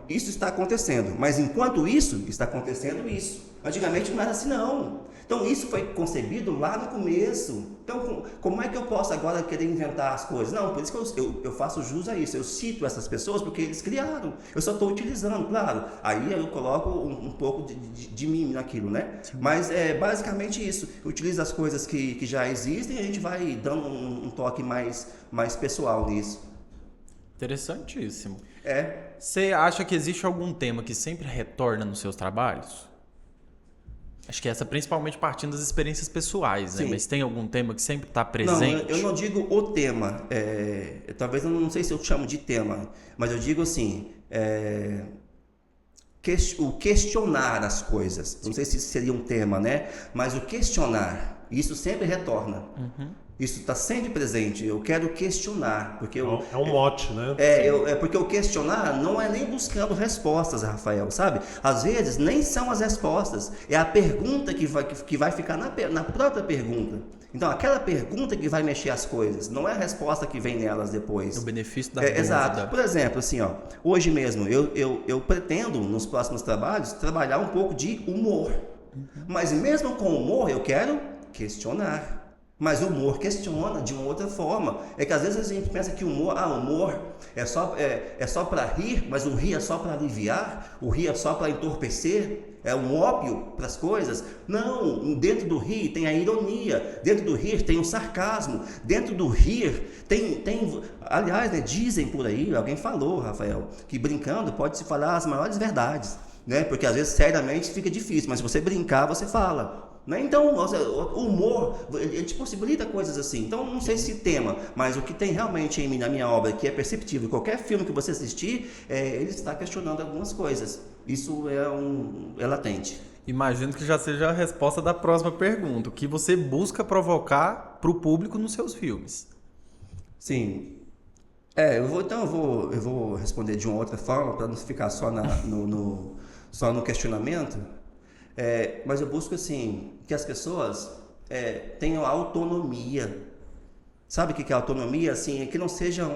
Isso está acontecendo, mas enquanto isso, está acontecendo isso. Antigamente não era assim, não. Então isso foi concebido lá no começo. Então como é que eu posso agora querer inventar as coisas? Não, por isso que eu faço jus a isso. Eu cito essas pessoas porque eles criaram. Eu só estou utilizando, claro. Aí eu coloco um pouco de mim naquilo, né? Sim. Mas é basicamente isso. Eu utilizo as coisas que já existem e a gente vai dando um toque mais pessoal nisso. Interessantíssimo. Você acha que existe algum tema que sempre retorna nos seus trabalhos? Acho que essa principalmente partindo das experiências pessoais, né? Mas tem algum tema que sempre está presente? Não, eu não digo o tema. Talvez eu não sei se eu chamo de tema, mas eu digo assim, o questionar as coisas. Não sei se isso seria um tema, né? Mas o questionar, isso sempre retorna. Uhum. Isso está sempre presente. Eu quero questionar. Porque é um mote, né? Porque o questionar não é nem buscando respostas, Rafael, sabe? Às vezes nem são as respostas. É a pergunta que vai ficar na própria pergunta. Então, aquela pergunta que vai mexer as coisas. Não é a resposta que vem nelas depois. O benefício da dúvida. Exato. Por exemplo, assim, hoje mesmo, eu pretendo, nos próximos trabalhos, trabalhar um pouco de humor. Uhum. Mas mesmo com humor, eu quero questionar. Mas o humor questiona de uma outra forma. É que às vezes a gente pensa que o humor é só para rir, mas o rir é só para aliviar, o rir é só para entorpecer, é um ópio para as coisas. Não, dentro do rir tem a ironia, dentro do rir tem o sarcasmo, dentro do rir tem aliás, né, dizem por aí, alguém falou, Rafael, que brincando pode-se falar as maiores verdades, né? Porque às vezes seriamente fica difícil, mas se você brincar, você fala. Então, o humor, ele te possibilita coisas assim. Então, não sei se tema, mas o que tem realmente em mim, na minha obra, que é perceptível, qualquer filme que você assistir, ele está questionando algumas coisas. Isso é latente. Imagino que já seja a resposta da próxima pergunta. O que você busca provocar para o público nos seus filmes? Sim. Eu vou responder de uma outra forma, para não ficar só no questionamento. Mas eu busco assim que as pessoas tenham autonomia. Sabe o que é autonomia? Assim, que não sejam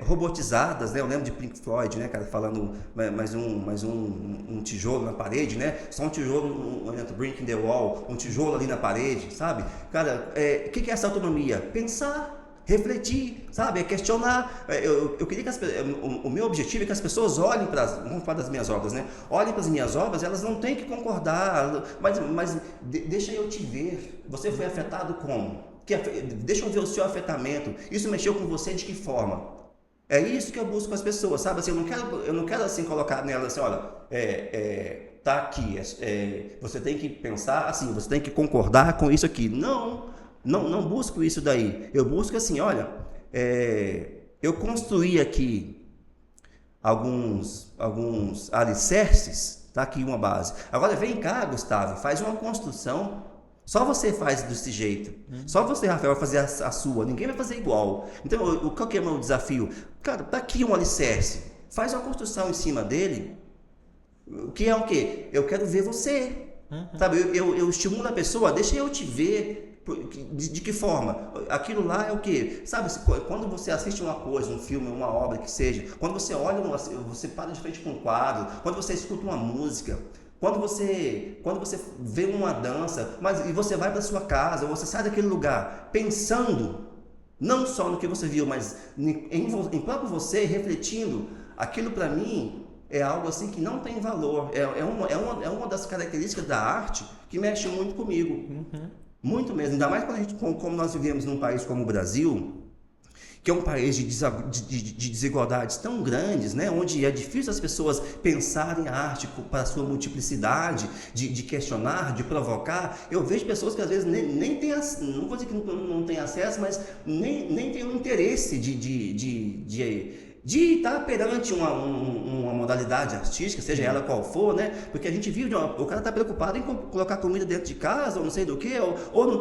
robotizadas, né? Eu lembro de Pink Floyd, né, cara, falando mais um tijolo na parede, né? Só um tijolo, brick in the wall, um tijolo ali na parede, sabe? Cara, o que é essa autonomia? Pensar, refletir, sabe? É questionar. Eu queria que o meu objetivo é que as pessoas olhem vamos falar das minhas obras, né? Olhem para as minhas obras, elas não têm que concordar, mas deixa eu te ver. Você foi afetado como? Deixa eu ver o seu afetamento. Isso mexeu com você de que forma? É isso que eu busco com as pessoas, sabe? Assim, eu não quero assim colocar nelas assim, olha, tá aqui, você tem que pensar assim, você tem que concordar com isso aqui. Não busco isso daí. Eu busco assim, olha, eu construí aqui alguns alicerces, tá aqui uma base. Agora vem cá, Gustavo, faz uma construção. Só você faz desse jeito. Só você, Rafael, vai fazer a sua. Ninguém vai fazer igual. Então, qual que é o meu desafio? Cara, tá aqui um alicerce. Faz uma construção em cima dele. Que é o quê? Eu quero ver você. Sabe? Eu estimulo a pessoa, deixa eu te ver. De que forma? Aquilo lá é o quê? Sabe, quando você assiste uma coisa, um filme, uma obra que seja, quando você olha, você para de frente com um quadro, quando você escuta uma música, quando você vê uma dança, e você vai para sua casa, ou você sai daquele lugar pensando não só no que você viu, mas em próprio você, refletindo, aquilo para mim é algo assim que não tem valor. É uma das características da arte que mexe muito comigo. Muito mesmo. Ainda mais como nós vivemos num país como o Brasil, que é um país de desigualdades tão grandes, né? Onde é difícil as pessoas pensarem a arte para a sua multiplicidade, de questionar, de provocar. Eu vejo pessoas que às vezes nem têm, não vou dizer que não têm acesso, mas nem têm o interesse de estar perante uma modalidade artística, seja ela qual for, né? Porque a gente vive, o cara está preocupado em colocar comida dentro de casa, ou não sei do que, ou não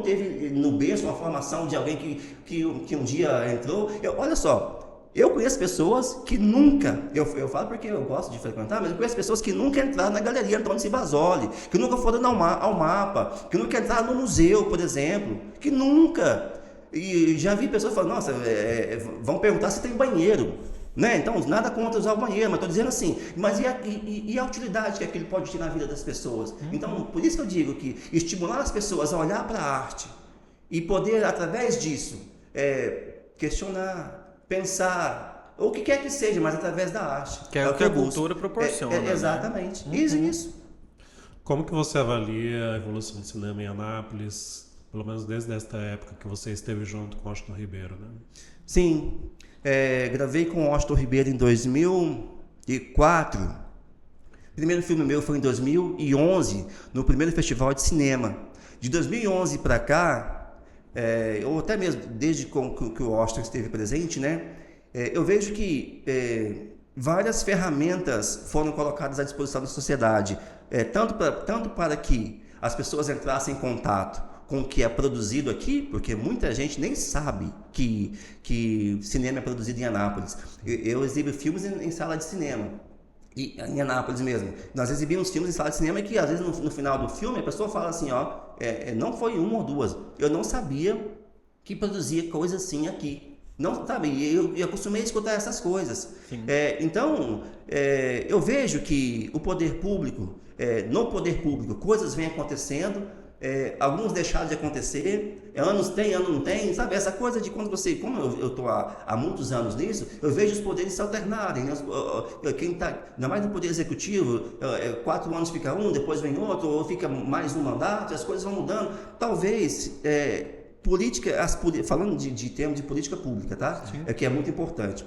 teve no berço uma formação de alguém que um dia entrou. Olha só, eu conheço pessoas que nunca, eu falo porque eu gosto de frequentar, mas eu conheço pessoas que nunca entraram na Galeria Antônio Cibasoli, que nunca foram ao MAPA, que nunca entraram no museu, por exemplo, que nunca... E já vi pessoas falando, nossa, vão perguntar se tem banheiro, né? Então, nada contra usar o banheiro, mas estou dizendo assim, mas e a utilidade que aquilo pode ter na vida das pessoas? Então, por isso que eu digo que estimular as pessoas a olhar para a arte e poder, através disso, questionar, pensar, ou o que quer que seja, mas através da arte. Que é o que a cultura proporciona. Exatamente, né? Isso. Como que você avalia a evolução do cinema em Anápolis? Pelo menos desde esta época que você esteve junto com Washington Ribeiro, né? Sim, gravei com Washington Ribeiro em 2004. O primeiro filme meu foi em 2011, no primeiro festival de cinema. De 2011 para cá, ou até mesmo desde que o Washington esteve presente, né? Eu vejo que várias ferramentas foram colocadas à disposição da sociedade, tanto para que as pessoas entrassem em contato com o que é produzido aqui, porque muita gente nem sabe que cinema é produzido em Anápolis. Eu exibo filmes em sala de cinema, em Anápolis mesmo. Nós exibimos filmes em sala de cinema que às vezes no final do filme a pessoa fala assim, não foi uma ou duas, eu não sabia que produzia coisa assim aqui. Não, sabe, eu acostumei a escutar essas coisas. Então, eu vejo que o poder público, no poder público, coisas vêm acontecendo, alguns deixaram de acontecer, anos tem, ano não tem, sabe? Essa coisa de quando você, como eu estou há muitos anos nisso, eu vejo os poderes se alternarem, né? Quem está, ainda mais no poder executivo, 4 anos fica um, depois vem outro, ou fica mais um mandato, as coisas vão mudando. Talvez, falando de termos de política pública, tá? Que é muito importante.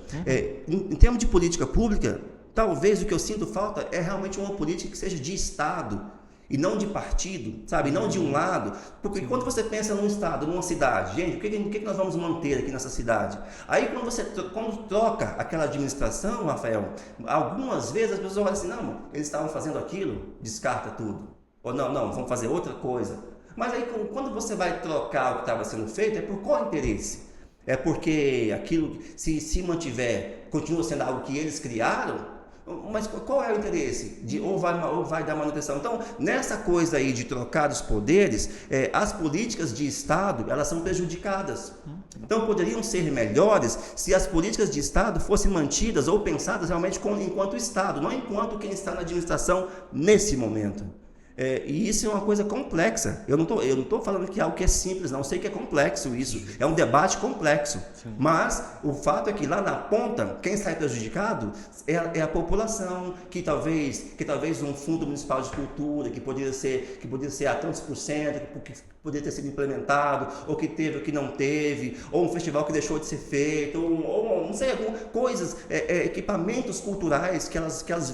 Em termos de política pública, talvez o que eu sinto falta é realmente uma política que seja de Estado, e não de partido, sabe? Não de um lado. Porque quando você pensa num estado, numa cidade, gente, o que nós vamos manter aqui nessa cidade? Aí quando troca aquela administração, Rafael, algumas vezes as pessoas olham assim, não, eles estavam fazendo aquilo, descarta tudo. Ou não, vamos fazer outra coisa. Mas aí quando você vai trocar o que estava sendo feito, é por qual interesse? É porque aquilo, se mantiver, continua sendo algo que eles criaram? Mas qual é o interesse? Ou vai dar manutenção? Então, nessa coisa aí de trocar os poderes, as políticas de Estado, elas são prejudicadas. Então, poderiam ser melhores se as políticas de Estado fossem mantidas ou pensadas realmente enquanto Estado, não enquanto quem está na administração nesse momento. E isso é uma coisa complexa. Eu não tô falando que é algo que é simples, não. Eu sei que é complexo isso. É um debate complexo. Sim. Mas o fato é que lá na ponta, quem sai prejudicado é a população, que talvez um fundo municipal de cultura, que poderia ser a tantos por cento, que poderia ter sido implementado, ou que teve ou que não teve, ou um festival que deixou de ser feito, ou não sei, coisas, equipamentos culturais que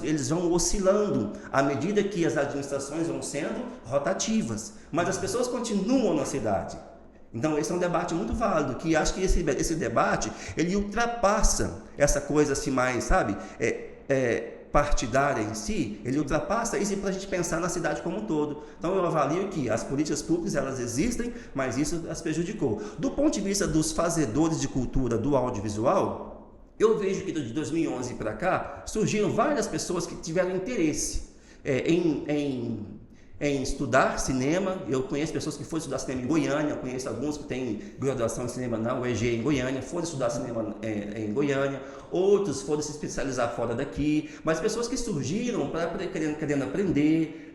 eles vão oscilando à medida que as administrações vão sendo rotativas, mas as pessoas continuam na cidade. Então esse é um debate muito válido, que acho que esse debate, ele ultrapassa essa coisa assim mais, sabe, partidária em si, ele ultrapassa isso para a gente pensar na cidade como um todo. Então eu avalio que as políticas públicas, elas existem, mas isso as prejudicou. Do ponto de vista dos fazedores de cultura do audiovisual, eu vejo que de 2011 para cá, surgiram várias pessoas que tiveram interesse em estudar cinema. Eu conheço pessoas que foram estudar cinema em Goiânia, eu conheço alguns que têm graduação em cinema na UEG em Goiânia, foram estudar cinema em Goiânia, outros foram se especializar fora daqui, mas pessoas que surgiram querendo aprender,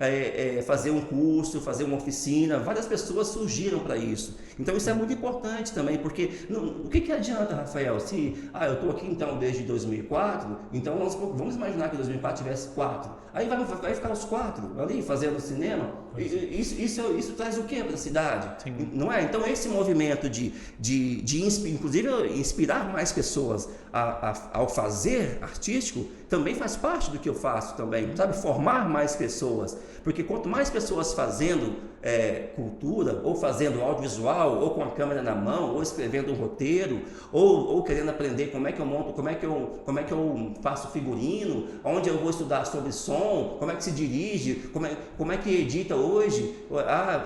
fazer um curso, fazer uma oficina, várias pessoas surgiram para isso. Então isso é muito importante também, porque o que adianta, Rafael, se eu estou aqui então desde 2004, então vamos imaginar que 2004 tivesse 4, aí vai ficar os 4 ali fazendo cinema. Isso traz o que para a cidade? Sim. Não é? Então esse movimento de inclusive inspirar mais pessoas ao fazer artístico também faz parte do que eu faço também, sabe? Formar mais pessoas, porque quanto mais pessoas fazendo cultura, ou fazendo audiovisual, ou com a câmera na mão, ou escrevendo um roteiro, ou querendo aprender como é que eu monto, como é que eu faço figurino, onde eu vou estudar sobre som, como é que se dirige, como é que edita hoje.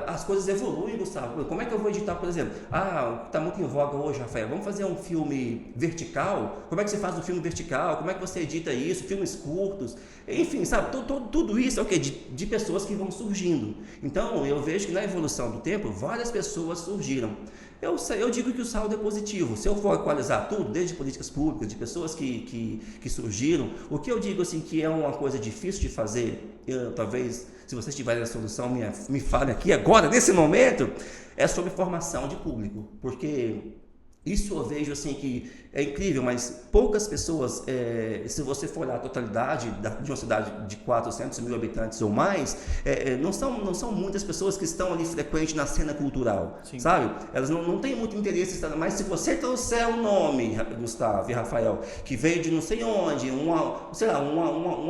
As coisas evoluem, Gustavo. Como é que eu vou editar, por exemplo? Está muito em voga hoje, Rafael, vamos fazer um filme vertical? Como é que você faz um filme vertical? Como é que você edita isso? Filmes curtos? Enfim, sabe, tudo isso é o quê? De pessoas que vão surgindo. Então, eu vejo que na evolução do tempo, várias pessoas surgiram. Eu digo que o saldo é positivo. Se eu for equalizar tudo, desde políticas públicas, de pessoas que surgiram, o que eu digo assim que é uma coisa difícil de fazer, talvez, se vocês tiverem a solução, me falem aqui agora, nesse momento, é sobre formação de público. Porque isso eu vejo assim que é incrível, mas poucas pessoas, se você for olhar a totalidade de uma cidade de 400 mil habitantes ou mais, não são muitas pessoas que estão ali frequentes na cena cultural, Sim. sabe? Elas não têm muito interesse, mas se você trouxer o nome, Gustavo e Rafael, que veio de não sei onde, uma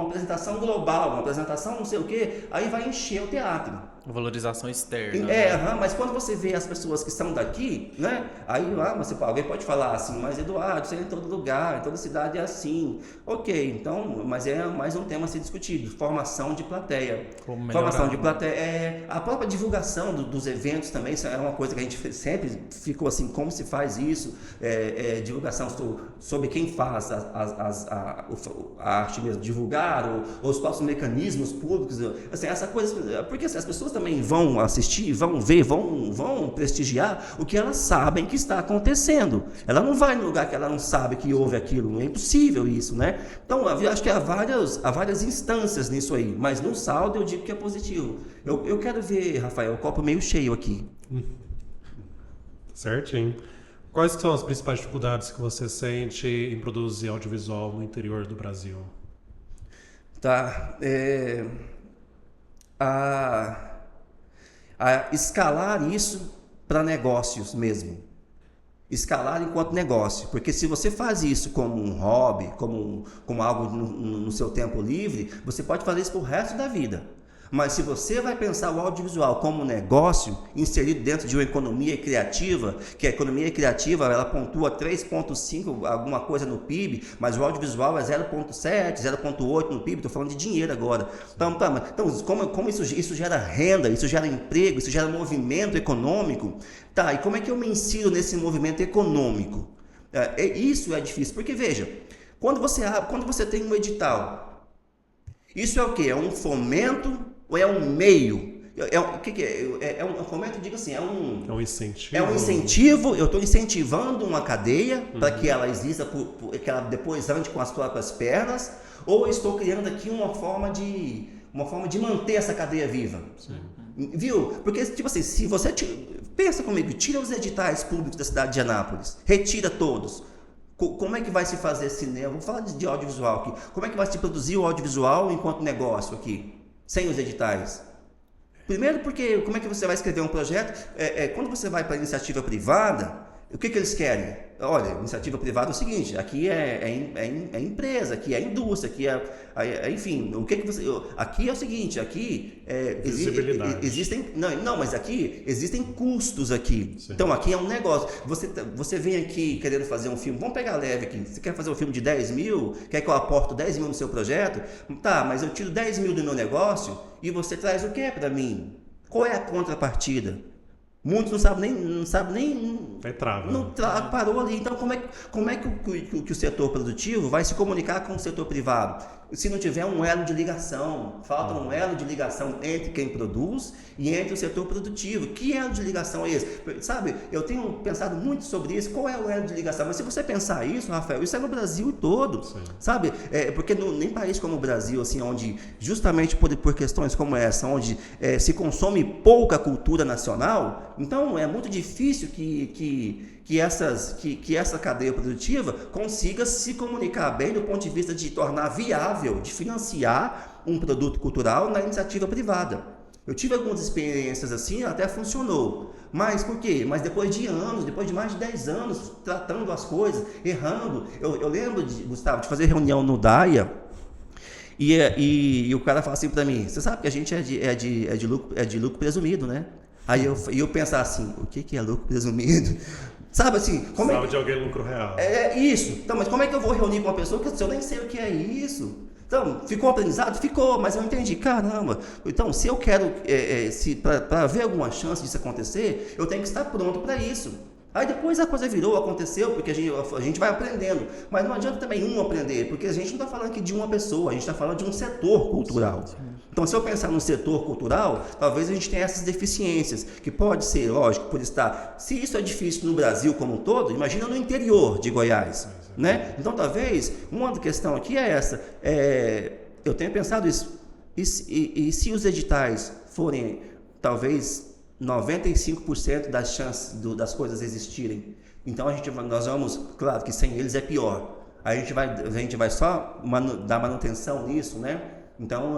apresentação global, uma apresentação não sei o quê, aí vai encher o teatro. Valorização externa. Mas quando você vê as pessoas que são daqui, né? Aí alguém pode falar assim, mas Eduardo, isso é em todo lugar, em toda cidade é assim. Ok, então, mas é mais um tema a ser discutido. Formação de plateia. Formação de plateia. A própria divulgação dos eventos também, isso é uma coisa que a gente sempre ficou assim, como se faz isso? Divulgação sobre quem faz a arte mesmo, divulgar, ou os próprios mecanismos públicos. Assim, essa coisa, porque assim, as pessoas também vão assistir, vão ver, vão prestigiar o que elas sabem que está acontecendo. Ela não vai no lugar que ela não sabe que houve aquilo, é impossível isso, né? Então, eu acho que há várias instâncias nisso aí, mas no saldo eu digo que é positivo. Eu quero ver, Rafael, o copo meio cheio aqui. Certinho. Quais são as principais dificuldades que você sente em produzir audiovisual no interior do Brasil? Tá, a escalar isso para negócios mesmo. Escalar enquanto negócio. Porque se você faz isso como um hobby, como algo no seu tempo livre, você pode fazer isso pro resto da vida. Mas se você vai pensar o audiovisual como um negócio, inserido dentro de uma economia criativa, que a economia criativa ela pontua 3,5 alguma coisa no PIB, mas o audiovisual é 0,7, 0,8 no PIB, estou falando de dinheiro agora. Então como isso gera renda, isso gera emprego, isso gera movimento econômico, tá, e como é que eu me insiro nesse movimento econômico? Isso é difícil, porque veja, quando você tem um edital, Isso é o quê? É um fomento ou é um meio? O que é? É um fomento, digo assim, É um incentivo. é um incentivo, eu estou incentivando uma cadeia para que ela exista, que ela depois ande com as próprias pernas, ou eu estou criando aqui uma forma de manter essa cadeia viva. Sim. Viu? Porque, tipo assim, se você pensa comigo, tira os editais públicos da cidade de Anápolis, retira todos. Como é que vai se fazer cinema? Vamos falar de audiovisual aqui. Como é que vai se produzir o audiovisual enquanto negócio aqui, sem os editais? Primeiro porque, como é que você vai escrever um projeto? Quando você vai para a iniciativa privada, o que eles querem? Olha, iniciativa privada é o seguinte, aqui é empresa, aqui é indústria, aqui enfim, o que você... Aqui é o seguinte, aqui visibilidade. Existem... Não, mas aqui existem custos aqui. Sim. Então aqui é um negócio. Você vem aqui querendo fazer um filme, vamos pegar leve aqui, você quer fazer um filme de 10 mil, quer que eu aporto 10 mil no seu projeto? Tá, mas eu tiro 10 mil do meu negócio e você traz o que para mim? Qual é a contrapartida? Muitos não sabem nem É trava. parou ali. Então, como é que o setor produtivo vai se comunicar com o setor privado? Se não tiver um elo de ligação, falta um elo de ligação entre quem produz e entre o setor produtivo. Que elo de ligação é esse? Sabe, eu tenho pensado muito sobre isso. Qual é o elo de ligação? Mas se você pensar isso, Rafael, isso é no Brasil todo. Sim. Sabe? Porque nem país como o Brasil, assim, onde justamente por questões como essa, onde se consome pouca cultura nacional, então é muito difícil que essa cadeia produtiva consiga se comunicar bem do ponto de vista de tornar viável, de financiar um produto cultural na iniciativa privada. Eu tive algumas experiências assim, até funcionou. Mas por quê? Mas depois de mais de 10 anos, tratando as coisas, errando. Eu lembro, Gustavo, de fazer reunião no DAIA, e o cara fala assim para mim, você sabe que a gente é de lucro presumido, né? Aí eu pensar assim, o que é lucro presumido? Sabe assim, como Precisava de alguém lucro real. É isso. Então, mas como é que eu vou reunir com uma pessoa que eu nem sei o que é isso? Então, ficou aprendizado? Ficou, mas eu entendi, caramba. Então, se eu quero, para haver alguma chance disso acontecer, eu tenho que estar pronto para isso. Aí depois a coisa virou, aconteceu, porque a gente vai aprendendo. Mas não adianta também aprender, porque a gente não está falando aqui de uma pessoa, a gente está falando de um setor cultural. Sim. Então, se eu pensar no setor cultural, talvez a gente tenha essas deficiências, que pode ser, lógico, por estar... Se isso é difícil no Brasil como um todo, imagina no interior de Goiás, né? Então, talvez, uma questão aqui é essa. Eu tenho pensado isso. E se os editais forem, talvez... 95% das chances das coisas existirem. Então nós vamos, claro que sem eles é pior. A gente vai só dar manutenção nisso, né? Então,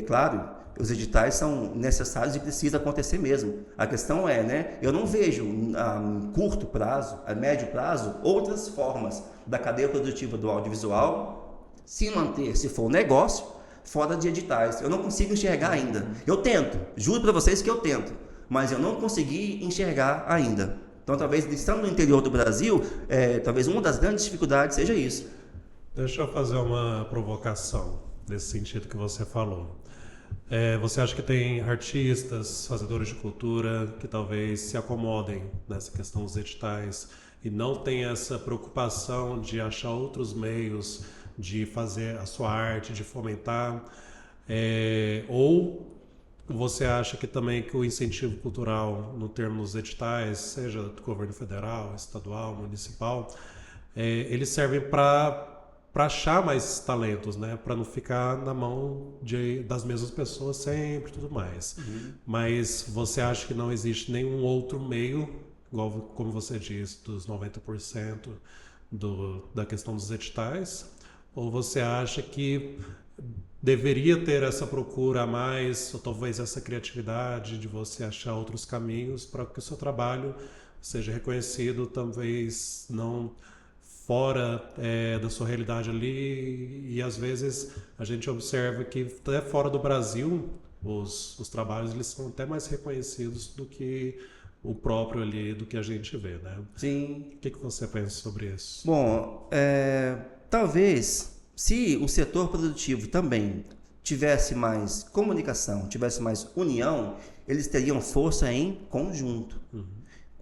claro, os editais são necessários e precisa acontecer mesmo. A questão é, né? Eu não vejo a curto prazo, a médio prazo, outras formas da cadeia produtiva do audiovisual se manter, se for um negócio, fora de editais. Eu não consigo enxergar ainda. Eu tento, juro para vocês que eu tento, mas eu não consegui enxergar ainda. Então, talvez, estando no interior do Brasil, talvez uma das grandes dificuldades seja isso. Deixa eu fazer uma provocação nesse sentido que você falou. Você acha que tem artistas, fazedores de cultura, que talvez se acomodem nessa questão dos editais e não tem essa preocupação de achar outros meios de fazer a sua arte, de fomentar, ou você acha que também que o incentivo cultural, no termo dos editais, seja do governo federal, estadual, municipal, eles servem para achar mais talentos, né? Para não ficar na mão das mesmas pessoas sempre e tudo mais. Uhum. Mas você acha que não existe nenhum outro meio, igual como você disse, dos 90% da questão dos editais? Ou você acha que deveria ter essa procura a mais, ou talvez essa criatividade de você achar outros caminhos para que o seu trabalho seja reconhecido, talvez não fora da sua realidade ali, e às vezes a gente observa que até fora do Brasil os trabalhos eles são até mais reconhecidos do que o próprio ali, do que a gente vê, né? Sim. O que você pensa sobre isso? Bom, talvez, se o setor produtivo também tivesse mais comunicação, tivesse mais união, eles teriam força em conjunto. Uhum.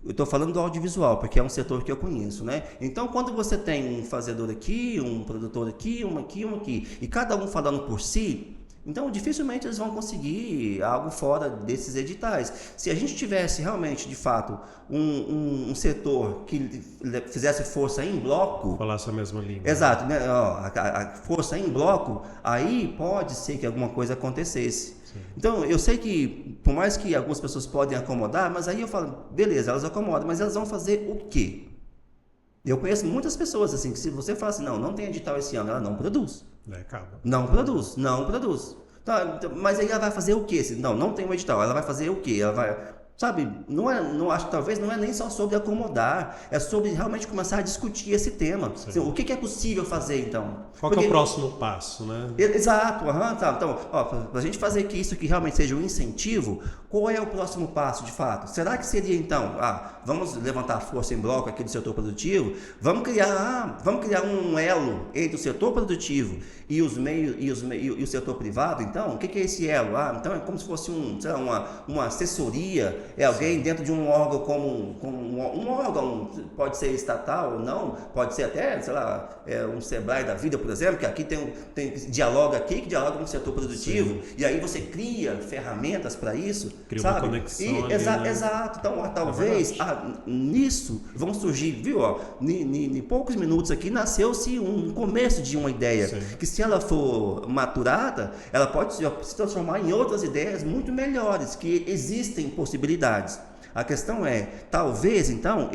Eu estou falando do audiovisual, porque é um setor que eu conheço, né? Então, quando você tem um fazedor aqui, um produtor aqui, um aqui, e cada um falando por si, então dificilmente eles vão conseguir algo fora desses editais. Se a gente tivesse realmente, de fato, um setor que fizesse força em bloco... Falasse a mesma língua. Exato, né? A força em bloco, aí pode ser que alguma coisa acontecesse. Sim. Então, eu sei que, por mais que algumas pessoas podem acomodar, mas aí eu falo, beleza, elas acomodam, mas elas vão fazer o quê? Eu conheço muitas pessoas assim, que se você fala assim, não tem edital esse ano, ela não produz. Não produz. Tá, mas aí ela vai fazer o quê? Não tem um edital, ela vai fazer o quê? Ela vai... Sabe, acho que talvez não é nem só sobre acomodar, é sobre realmente começar a discutir esse tema. Assim, o que é possível fazer, então? Qual que é o próximo passo, né? Exato, tá. Então, para a gente fazer que isso aqui realmente seja um incentivo, qual é o próximo passo, de fato? Será que seria, então, vamos levantar a força em bloco aqui do setor produtivo, vamos criar um elo entre o setor produtivo e os meios e o setor privado, então? O que é esse elo? Então é como se fosse uma assessoria. É alguém dentro de um órgão como um órgão, pode ser estatal ou não, pode ser até, sei lá, um Sebrae da vida, por exemplo, que aqui tem dialoga aqui, que dialoga com o setor produtivo. Sim. E aí você cria ferramentas para isso, cria sabe? Uma conexão ali, exato. Então, talvez nisso vão surgir, viu? Em poucos minutos aqui nasceu-se um começo de uma ideia. Sim. Que se ela for maturada, ela pode se transformar em outras ideias muito melhores, que existem possibilidades. A questão é, talvez, então,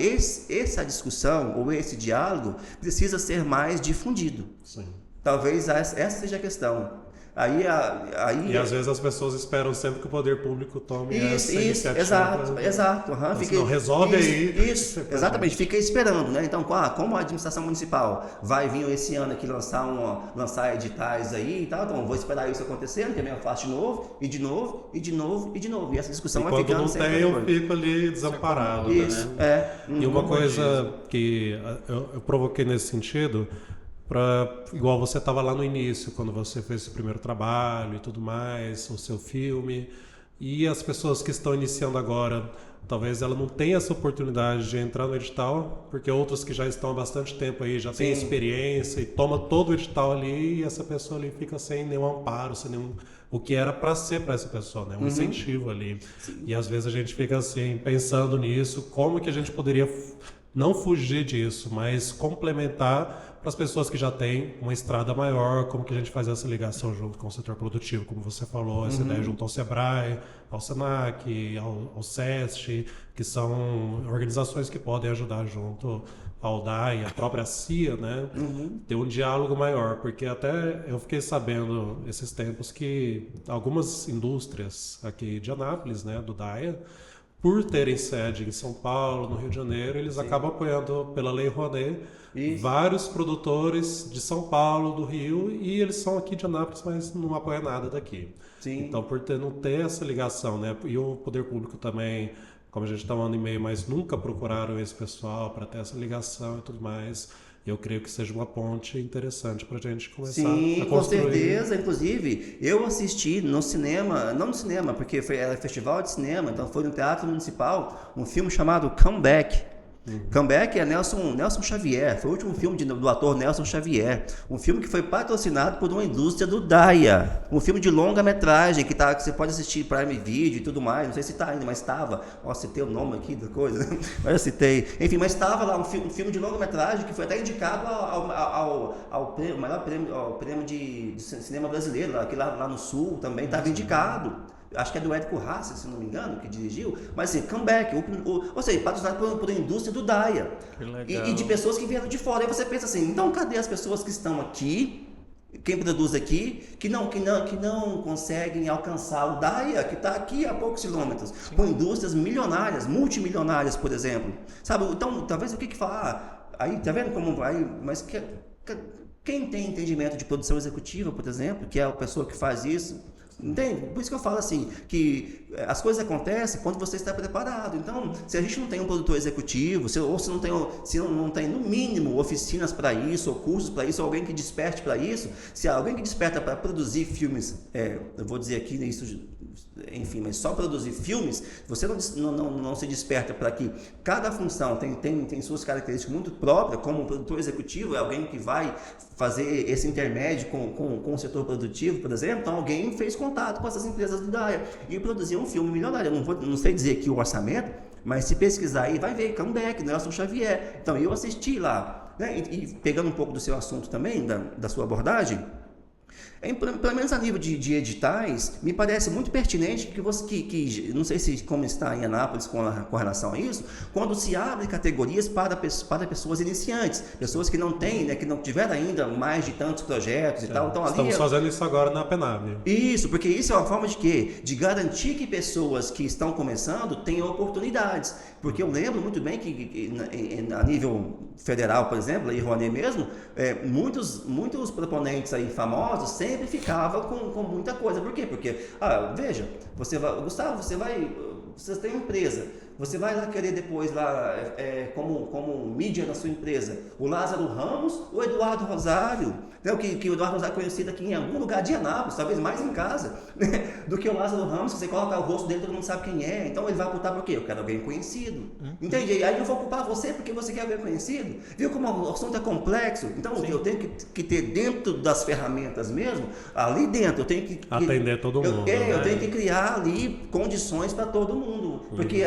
essa discussão ou esse diálogo precisa ser mais difundido. Sim. Talvez essa seja a questão. E às vezes as pessoas esperam sempre que o poder público tome essa iniciativa. Exato. Não, resolve aí. Isso, exatamente. Fica esperando, né? Então, como a administração municipal vai vir esse ano aqui lançar editais aí e tal, então vou esperar isso acontecendo, que eu faço de novo. E essa discussão vai ficando sempre. Quando não tem, eu fico ali desamparado. Isso, né? E uma coisa que eu provoquei nesse sentido... igual você estava lá no início, quando você fez seu primeiro trabalho e tudo mais, o seu filme, e as pessoas que estão iniciando agora, talvez ela não tenha essa oportunidade de entrar no edital, porque outros que já estão há bastante tempo aí, já têm experiência e toma todo o edital ali, e essa pessoa ali fica sem nenhum amparo, sem nenhum... o que era para ser para essa pessoa, né? Um incentivo ali. Sim. E às vezes a gente fica assim, pensando nisso, como que a gente poderia não fugir disso, mas complementar para as pessoas que já têm uma estrada maior, como que a gente faz essa ligação junto com o setor produtivo, como você falou, essa ideia junto ao Sebrae, ao Senac, ao SEST, que são organizações que podem ajudar junto ao DAI, a própria CIA, né? Ter um diálogo maior, porque até eu fiquei sabendo esses tempos que algumas indústrias aqui de Anápolis, né, do DAIA, por terem sede em São Paulo, no Rio de Janeiro, eles acabam apoiando pela Lei Rouanet vários produtores de São Paulo, do Rio, e eles são aqui de Anápolis, mas não apoiam nada daqui. Sim. Então, não ter essa ligação, né? E o poder público também, como a gente está um ano e meio, mas nunca procuraram esse pessoal para ter essa ligação e tudo mais. Eu creio que seja uma ponte interessante para a gente começar a construir. Sim, com certeza. Inclusive, eu assisti no cinema, não no cinema, porque era festival de cinema, então foi no Teatro Municipal, um filme chamado Comeback. Comeback é Nelson Xavier, foi o último filme do ator Nelson Xavier, um filme que foi patrocinado por uma indústria do DAIA, um filme de longa-metragem que você pode assistir Prime Video e tudo mais, não sei se está ainda, mas estava, citei o nome aqui da coisa, mas eu citei, enfim, mas estava lá um filme de longa-metragem que foi até indicado ao maior prêmio, ao prêmio de cinema brasileiro, aqui lá no Sul também estava indicado. Acho que é do Érico Rassi, se não me engano, que dirigiu, mas assim, Comeback, ou seja, patrocinado por uma indústria do DAIA. E de pessoas que vieram de fora. Aí você pensa assim, então cadê as pessoas que estão aqui, quem produz aqui, que não conseguem alcançar o DAIA, que está aqui a poucos quilômetros, com indústrias milionárias, multimilionárias, por exemplo. Sabe, então, talvez o que falar? Aí, tá vendo como vai, mas quem tem entendimento de produção executiva, por exemplo, que é a pessoa que faz isso, entende? Por isso que eu falo assim, que as coisas acontecem quando você está preparado. Então, se a gente não tem um produtor executivo, se não tem no mínimo oficinas para isso, ou cursos para isso, ou alguém que desperte para isso, se há alguém que desperta para produzir filmes, eu vou dizer aqui isso enfim, mas só produzir filmes, você não se desperta para que cada função tem suas características muito próprias, como produtor executivo é alguém que vai fazer esse intermédio com o setor produtivo, por exemplo. Então alguém fez contato com essas empresas do DAIA e produziu um filme milionário. Eu não sei dizer aqui o orçamento, mas se pesquisar aí vai ver Comeback, Nelson Xavier. Então eu assisti lá, né? E pegando um pouco do seu assunto também, da sua abordagem, pelo menos a nível de editais, me parece muito pertinente que não sei se como está em Anápolis com relação a isso, quando se abre categorias para pessoas iniciantes, pessoas que não têm, né, que não tiveram ainda mais de tantos projetos e tal. Então, estamos fazendo isso agora na PENAB. Isso, porque isso é uma forma de quê? De garantir que pessoas que estão começando tenham oportunidades. Porque eu lembro muito bem que a nível federal, por exemplo, aí Rouanet mesmo, muitos proponentes aí famosos sempre ficavam com muita coisa. Por quê? Porque, veja, Gustavo, você tem uma empresa, você vai lá querer depois lá como mídia na sua empresa o Lázaro Ramos ou o Eduardo Rosário, né? Que o Eduardo Rosário é conhecido aqui em algum lugar de Anápolis, talvez mais em casa, né? Do que o Lázaro Ramos, que você coloca o rosto dele, todo mundo sabe quem é. Então ele vai apontar por quê? Eu quero alguém conhecido. Entende? Aí eu vou culpar você porque você quer alguém conhecido. Viu como o assunto é complexo? Então eu tenho que ter dentro das ferramentas mesmo, ali dentro, eu tenho que atender todo mundo. Eu tenho que criar ali condições para todo mundo. Porque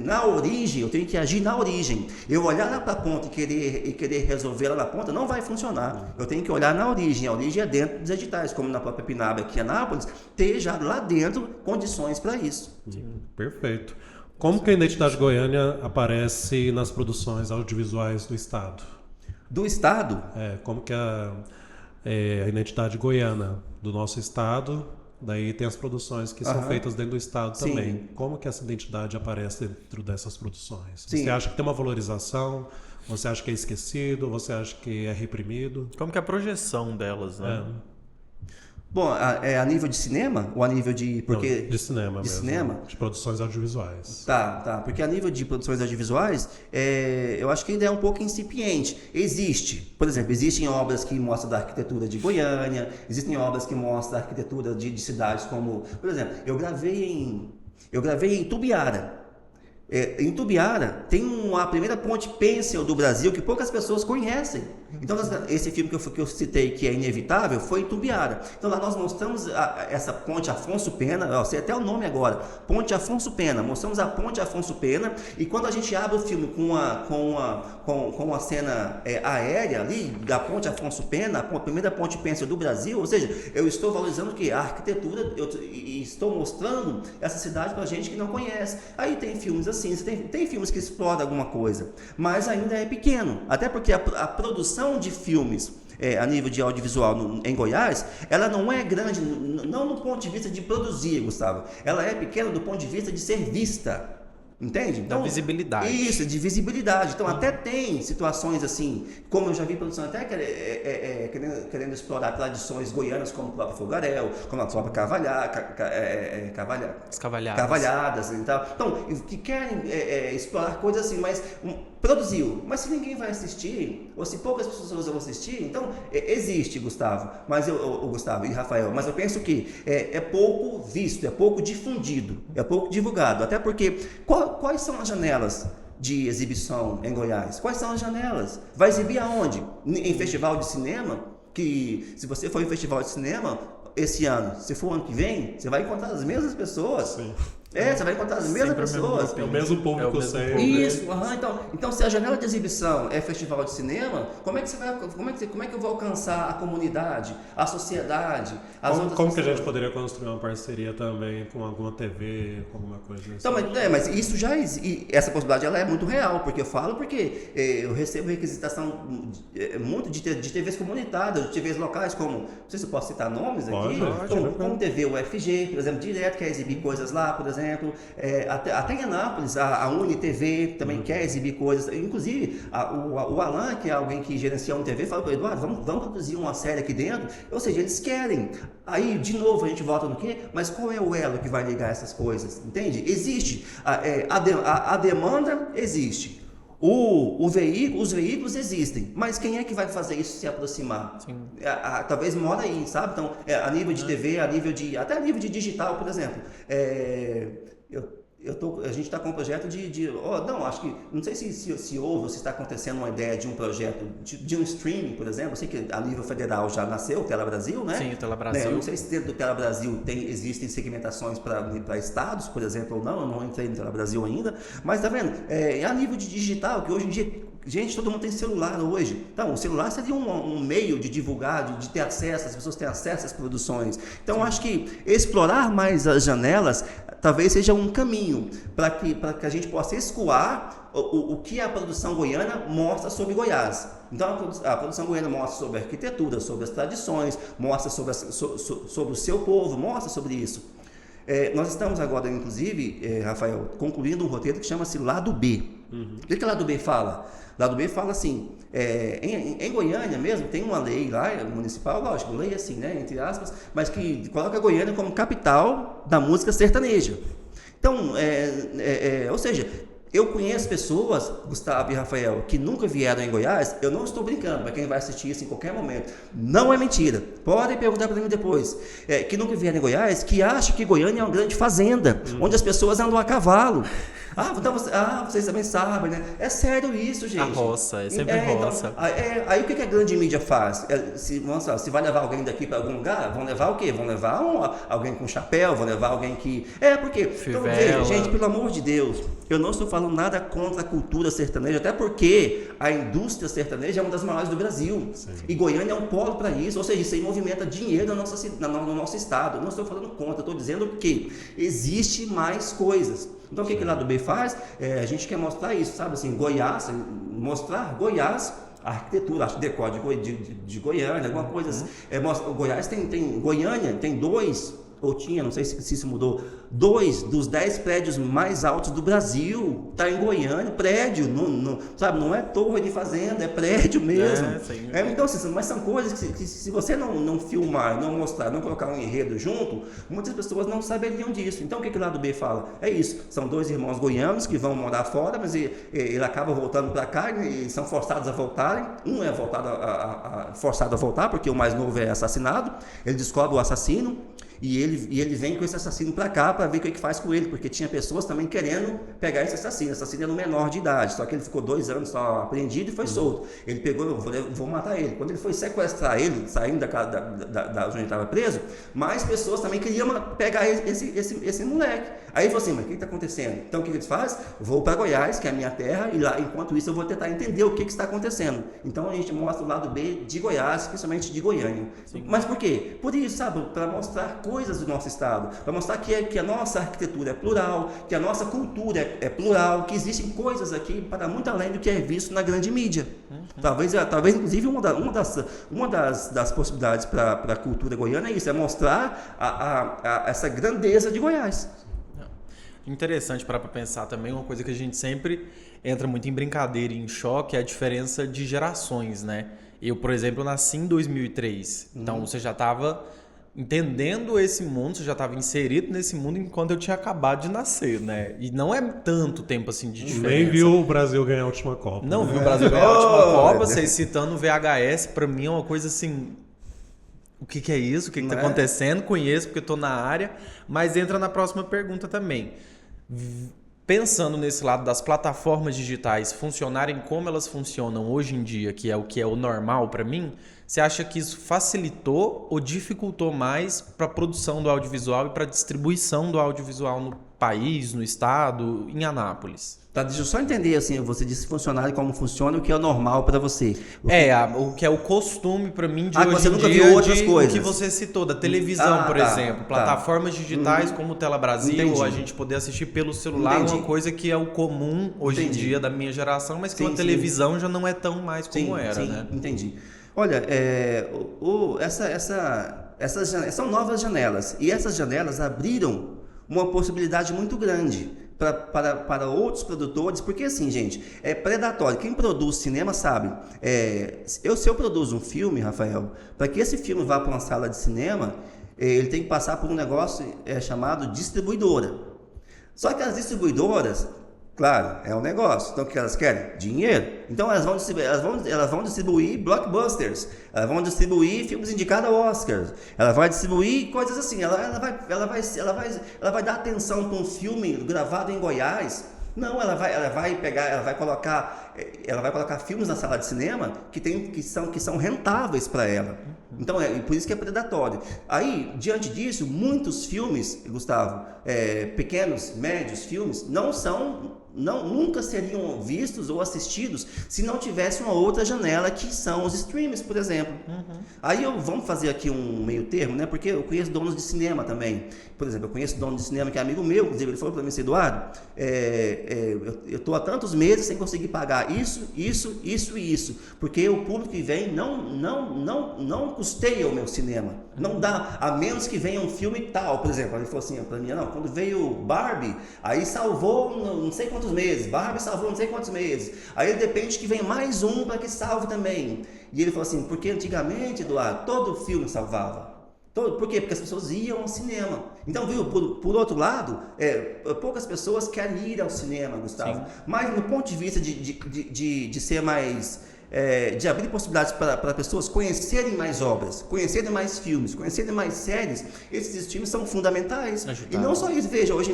na origem, eu tenho que agir na origem. Eu olhar lá para a ponta e querer resolver lá na ponta, não vai funcionar. Eu tenho que olhar na origem. A origem é dentro dos editais, como na própria PNAB aqui em Anápolis, ter já lá dentro condições para isso. Perfeito. Como que a Identidade Goiânia aparece nas produções audiovisuais do Estado? Do Estado? Como que a Identidade Goiana do nosso Estado, daí tem as produções que são feitas dentro do Estado também. Sim. Como que essa identidade aparece dentro dessas produções? Sim. Você acha que tem uma valorização? Você acha que é esquecido? Você acha que é reprimido? Como que é a projeção delas, né? Bom, a nível de cinema ou a nível de... Porque, não, de cinema de mesmo. Cinema? De produções audiovisuais. Tá. Porque a nível de produções audiovisuais, eu acho que ainda é um pouco incipiente. Existe, por exemplo, existem obras que mostram da arquitetura de Goiânia, existem obras que mostram da arquitetura de cidades como... Por exemplo, eu gravei em Tubiara. Em Tubiara tem a primeira ponte pêncil do Brasil que poucas pessoas conhecem. Então esse filme que eu citei, que é Inevitável, foi em Tubiara. Então lá nós mostramos essa ponte Afonso Pena, sei até o nome agora, ponte Afonso Pena. Mostramos a ponte Afonso Pena e quando a gente abre o filme com a cena aérea ali da ponte Afonso Pena, a primeira ponte pêncil do Brasil, ou seja, eu estou valorizando que a arquitetura e estou mostrando essa cidade para gente que não conhece. Aí tem filmes assim, tem filmes que exploram alguma coisa, mas ainda é pequeno, até porque a produção de filmes a nível de audiovisual em Goiás, ela não é grande, não no ponto de vista de produzir, Gustavo, ela é pequena do ponto de vista de ser vista. Entende? Então, da visibilidade. Isso, de visibilidade. Então, até tem situações assim, como eu já vi produção até querendo explorar tradições goianas, como o próprio Fogaréu, como a própria Cavalhadas e tal. Então, que querem explorar coisas assim, mas produziu. Mas se ninguém vai assistir, ou se poucas pessoas vão assistir, então existe, Gustavo, Gustavo e Rafael, mas eu penso que é pouco visto, é pouco difundido, é pouco divulgado, até porque quais são as janelas de exibição em Goiás? Quais são as janelas? Vai exibir aonde? Em festival de cinema? Que se você for em festival de cinema esse ano, se for ano que vem, você vai encontrar as mesmas pessoas. Sim. Você vai encontrar as mesmas pessoas. É o mesmo público sempre. Isso, então se a janela de exibição é festival de cinema, como é que eu vou alcançar a comunidade, a sociedade, as outras pessoas? Como que a gente poderia construir uma parceria também com alguma TV, com alguma coisa assim? Então, mas isso já existe, essa possibilidade ela é muito real, porque eu recebo requisitação muito de TVs comunitárias, de TVs locais, como, não sei se eu posso citar nomes aqui, como TV UFG, por exemplo, direto quer exibir coisas lá, por exemplo, até em Anápolis, a UniTV também quer exibir coisas, inclusive o Alan, que é alguém que gerencia a UniTV, falou para o Eduardo, vamos produzir uma série aqui dentro, ou seja, eles querem. Aí, de novo, a gente volta no quê? Mas qual é o elo que vai ligar essas coisas? Entende? Existe, a demanda existe. Os veículos existem, mas quem é que vai fazer isso se aproximar? Sim. Talvez mora aí, sabe? Então, a nível de TV, até a nível de digital, por exemplo. A gente está com um projeto não sei se houve ou se está acontecendo uma ideia de um projeto de um streaming, por exemplo. Eu sei que a nível federal já nasceu o Tela Brasil, né? Sim, o Tela Brasil. Eu não sei se dentro do Tela Brasil existem segmentações para estados, por exemplo, ou não. Eu não entrei no Tela Brasil ainda. Mas tá vendo? A nível de digital, que hoje em dia, gente, todo mundo tem celular hoje. Então, o celular seria um meio de divulgar, de ter acesso, as pessoas têm acesso às produções. Então, eu acho que explorar mais as janelas talvez seja um caminho para que a gente possa escoar o que a produção goiana mostra sobre Goiás. Então, a produção goiana mostra sobre a arquitetura, sobre as tradições, mostra sobre o seu povo, mostra sobre isso. Nós estamos agora, inclusive, Rafael, concluindo um roteiro que chama-se Lado B. O que Lado B fala? Lado B fala assim, em Goiânia mesmo, tem uma lei lá, municipal, lógico, lei assim, né, entre aspas, mas que coloca a Goiânia como capital da música sertaneja. Então, ou seja, eu conheço pessoas, Gustavo e Rafael, que nunca vieram em Goiás. Eu não estou brincando, para quem vai assistir isso em qualquer momento. Não é mentira. Podem perguntar para mim depois. Que nunca vieram em Goiás, que acham que Goiânia é uma grande fazenda, onde as pessoas andam a cavalo. Então vocês também sabem, né? É sério isso, gente. A roça, é sempre roça. Então, aí o que a grande mídia faz? Se vai levar alguém daqui para algum lugar, vão levar o quê? Vão levar alguém com chapéu, vão levar alguém que... Porque... Então, veja, gente, pelo amor de Deus, eu não estou falando nada contra a cultura sertaneja, até porque a indústria sertaneja é uma das maiores do Brasil. Sim. E Goiânia é um polo para isso, ou seja, isso aí movimenta dinheiro no nosso estado. Eu não estou falando contra, estou dizendo que existe mais coisas. Então, o que o Lado B faz? A gente quer mostrar isso, sabe? Assim, Goiás, mostrar Goiás, a arquitetura, acho que decor de Goiânia, alguma coisa assim. Goiás Goiânia tem ou tinha, não sei se isso mudou, 2 dos 10 prédios mais altos do Brasil, está em Goiânia, prédio, sabe, não é torre de fazenda, é prédio mesmo. Então, mas são coisas que se você não filmar, não mostrar, não colocar um enredo junto, muitas pessoas não saberiam disso. Então, o que o Lado B fala? É isso, são 2 irmãos goianos que vão morar fora, mas ele acaba voltando para cá e são forçados a voltarem. Um é forçado a voltar, porque o mais novo é assassinado, ele descobre o assassino, e ele vem com esse assassino para cá para ver o que faz com ele, porque tinha pessoas também querendo pegar esse assassino. O assassino era um menor de idade, só que ele ficou 2 anos só apreendido e foi solto. Ele pegou, vou matar ele. Quando ele foi sequestrar ele, saindo da casa onde ele estava preso, mais pessoas também queriam pegar esse moleque. Aí ele falou assim, mas o que está acontecendo? Então o que ele faz? Vou para Goiás, que é a minha terra, e lá, enquanto isso eu vou tentar entender o que está acontecendo. Então a gente mostra o lado B de Goiás, principalmente de Goiânia. Sim. Mas por quê? Por isso, sabe, para mostrar coisas do nosso estado, para mostrar que a nossa arquitetura é plural, que a nossa cultura é plural, que existem coisas aqui para muito além do que é visto na grande mídia. Talvez inclusive uma das possibilidades para a cultura goiana é isso, é mostrar essa grandeza de Goiás. Interessante para pensar também, uma coisa que a gente sempre entra muito em brincadeira e em choque é a diferença de gerações, né? Eu, por exemplo, nasci em 2003, então você já estava entendendo esse mundo, você já estava inserido nesse mundo enquanto eu tinha acabado de nascer, né? E não é tanto tempo assim de diferença. Nem viu o Brasil ganhar a última Copa. Não viu o Brasil ganhar a última Copa, vocês citando o VHS, para mim é uma coisa assim... O que é isso? O que está acontecendo? Conheço porque estou na área, mas entra na próxima pergunta também. Pensando nesse lado das plataformas digitais funcionarem como elas funcionam hoje em dia, que é o normal para mim, você acha que isso facilitou ou dificultou mais para a produção do audiovisual e para a distribuição do audiovisual no país, no estado, em Anápolis? Tá, deixa eu só entender, assim, você disse funcionário como funciona, o que é o normal para você. O que é o costume para mim de hoje você em nunca dia, viu outras coisas. O que você citou, da televisão, por exemplo. Plataformas digitais como o Tela Brasil, ou a gente poder assistir pelo celular, uma coisa que é o comum hoje em dia da minha geração, mas que a televisão já não é tão mais como era, né? Entendi. Olha, são novas janelas, e essas janelas abriram uma possibilidade muito grande para outros produtores, porque assim, gente, é predatório. Quem produz cinema sabe. Se eu produzo um filme, Rafael, para que esse filme vá para uma sala de cinema, ele tem que passar por um negócio chamado distribuidora. Só que as distribuidoras, Claro, é um negócio. Então o que elas querem? Dinheiro. Então elas vão distribuir blockbusters, elas vão distribuir filmes indicados ao Oscar, ela vai distribuir coisas assim. Ela vai dar atenção para um filme gravado em Goiás. Não, ela vai colocar filmes na sala de cinema que são rentáveis para ela. Então, por isso que é predatório. Aí, diante disso, muitos filmes, Gustavo, pequenos, médios filmes, nunca seriam vistos ou assistidos se não tivesse uma outra janela, que são os streams, por exemplo. Aí vamos fazer aqui um meio termo, né? Porque eu conheço donos de cinema também. Por exemplo, eu conheço dono de cinema que é amigo meu, inclusive ele falou para mim, Eduardo, eu estou há tantos meses sem conseguir pagar isso e isso, porque o público que vem não custeia o meu cinema, não dá, a menos que venha um filme tal, por exemplo. Ele falou assim para mim, não, quando veio Barbie, aí salvou não sei quantos meses, Barbie salvou não sei quantos meses, aí depende que venha mais um para que salve também. E ele falou assim, porque antigamente, Eduardo, todo filme salvava. Por quê? Porque as pessoas iam ao cinema. Então, viu, por outro lado, poucas pessoas querem ir ao cinema, Gustavo. Sim. Mas no ponto de vista de ser mais... de abrir possibilidades para pessoas conhecerem mais obras, conhecerem mais filmes, conhecerem mais séries, esses filmes são fundamentais. E não só isso, veja, hoje,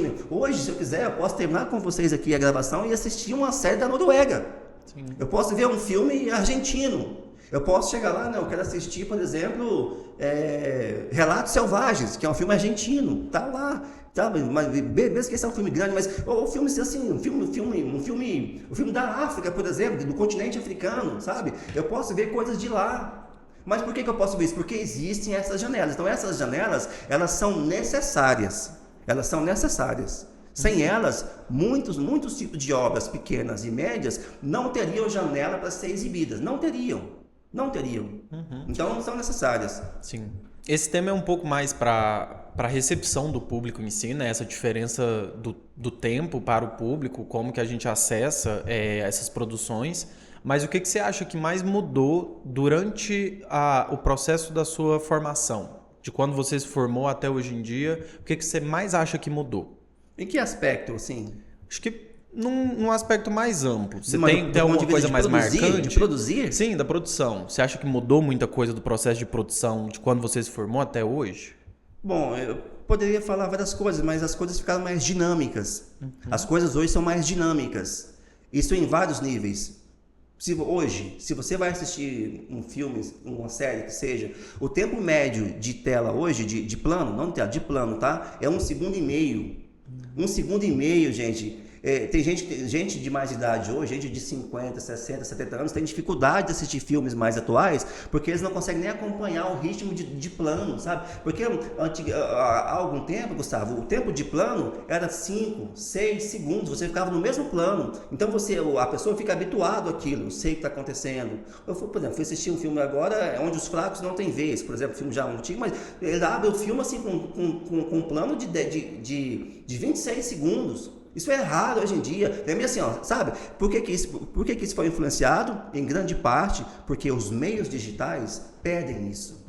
se eu quiser, eu posso terminar com vocês aqui a gravação e assistir uma série da Noruega. Sim. Eu posso ver um filme argentino. Eu posso chegar lá, eu quero assistir, por exemplo, Relatos Selvagens, que é um filme argentino, tá lá, sabe? Mas mesmo que esse é um filme grande, mas ou filmes assim, um filme da África, por exemplo, do continente africano, sabe? Eu posso ver coisas de lá. Mas por que eu posso ver isso? Porque existem essas janelas. Então essas janelas, elas são necessárias. Elas são necessárias. Sem elas, muitos tipos de obras pequenas e médias não teriam janela para ser exibidas. Não teriam. Então, são necessárias. Sim. Esse tema é um pouco mais para a recepção do público em si, né? Essa diferença do tempo para o público, como que a gente acessa essas produções. Mas o que você acha que mais mudou durante o processo da sua formação? De quando você se formou até hoje em dia, o que você mais acha que mudou? Em que aspecto, assim? Acho que num aspecto mais amplo. Você tem alguma coisa mais marcante? De produzir? Sim, da produção. Você acha que mudou muita coisa do processo de produção de quando você se formou até hoje? Bom, eu poderia falar várias coisas, mas as coisas ficaram mais dinâmicas. As coisas hoje são mais dinâmicas. Isso em vários níveis. Se você vai assistir um filme, uma série que seja, o tempo médio de tela hoje, de plano, não de tela, de plano, tá? É 1,5 segundo. 1,5 segundo, gente. Tem gente de mais idade hoje, gente de 50, 60, 70 anos, tem dificuldade de assistir filmes mais atuais, porque eles não conseguem nem acompanhar o ritmo de plano, sabe? Porque há algum tempo, Gustavo, o tempo de plano era 5, 6 segundos, você ficava no mesmo plano. Então a pessoa fica habituada àquilo, sei o que está acontecendo. Eu, por exemplo, fui assistir um filme agora onde os fracos não têm vez, por exemplo, filme já antigo, mas ele abre o filme assim com um plano de 26 segundos. Isso é raro hoje em dia. É meio assim, sabe? Por que isso foi influenciado? Em grande parte porque os meios digitais pedem isso.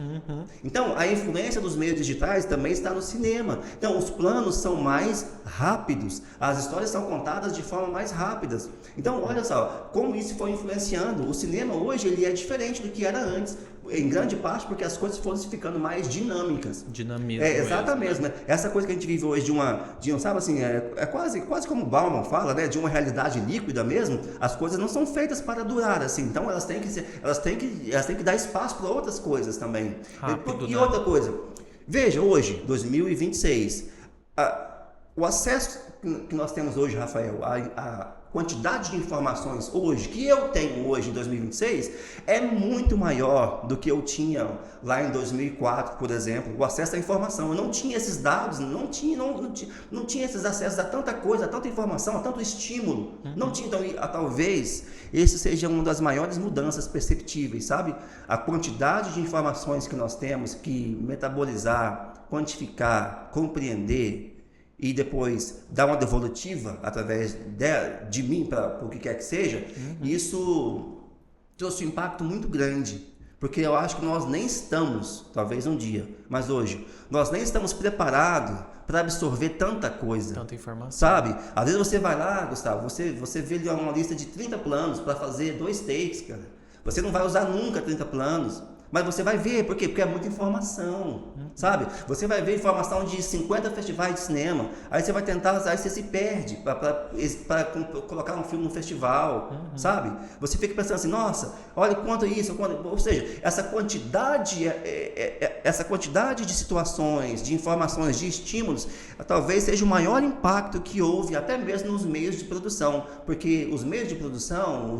Então, a influência dos meios digitais também está no cinema. Então, os planos são mais rápidos. As histórias são contadas de forma mais rápidas. Então, olha só, como isso foi influenciando. O cinema hoje ele é diferente do que era antes. Em grande parte porque as coisas foram ficando mais dinâmicas. Dinamismo. Exatamente. Mesmo. Essa coisa que a gente vive hoje sabe assim, quase como o Bauman fala, né, de uma realidade líquida mesmo. As coisas não são feitas para durar assim. Então elas têm que dar espaço para outras coisas também. Rápido, e outra coisa. Veja, hoje, 2026, o acesso que nós temos hoje, Rafael, a quantidade de informações hoje, que eu tenho hoje em 2026, é muito maior do que eu tinha lá em 2004, por exemplo. O acesso à informação, eu não tinha esses dados, não tinha esses acessos a tanta coisa, a tanta informação, a tanto estímulo. Não tinha, então, talvez esse seja uma das maiores mudanças perceptíveis, sabe? A quantidade de informações que nós temos que metabolizar, quantificar, compreender, e depois dar uma devolutiva através de mim para o que quer que seja, isso trouxe um impacto muito grande. Porque eu acho que nós nem estamos, talvez um dia, mas hoje, nós nem estamos preparados para absorver tanta coisa. Tanta informação. Sabe? Às vezes você vai lá, Gustavo, você vê ali uma lista de 30 planos para fazer 2 takes, cara. Você não vai usar nunca 30 planos. Mas você vai ver, por quê? Porque é muita informação, sabe? Você vai ver informação de 50 festivais de cinema, aí você vai tentar, aí você se perde para colocar um filme no festival, sabe? Você fica pensando assim, nossa, olha quanto isso, ou seja, essa quantidade de situações, de informações, de estímulos, talvez seja o maior impacto que houve até mesmo nos meios de produção, porque os meios de produção,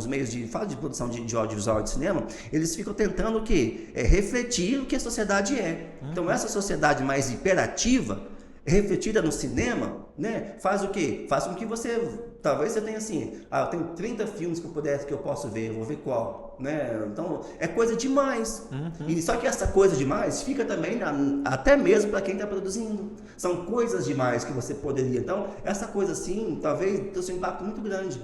fala de produção de audiovisual e de cinema, eles ficam tentando o quê? Refletir o que a sociedade é. Então essa sociedade mais hiperativa, refletida no cinema, né, faz o quê? Faz com que talvez você tenha assim, eu tenho 30 filmes que eu posso ver, eu vou ver qual, né? Então é coisa demais. E só que essa coisa demais fica também até mesmo para quem está produzindo. São coisas demais que você poderia. Então essa coisa assim, talvez tenha um impacto muito grande.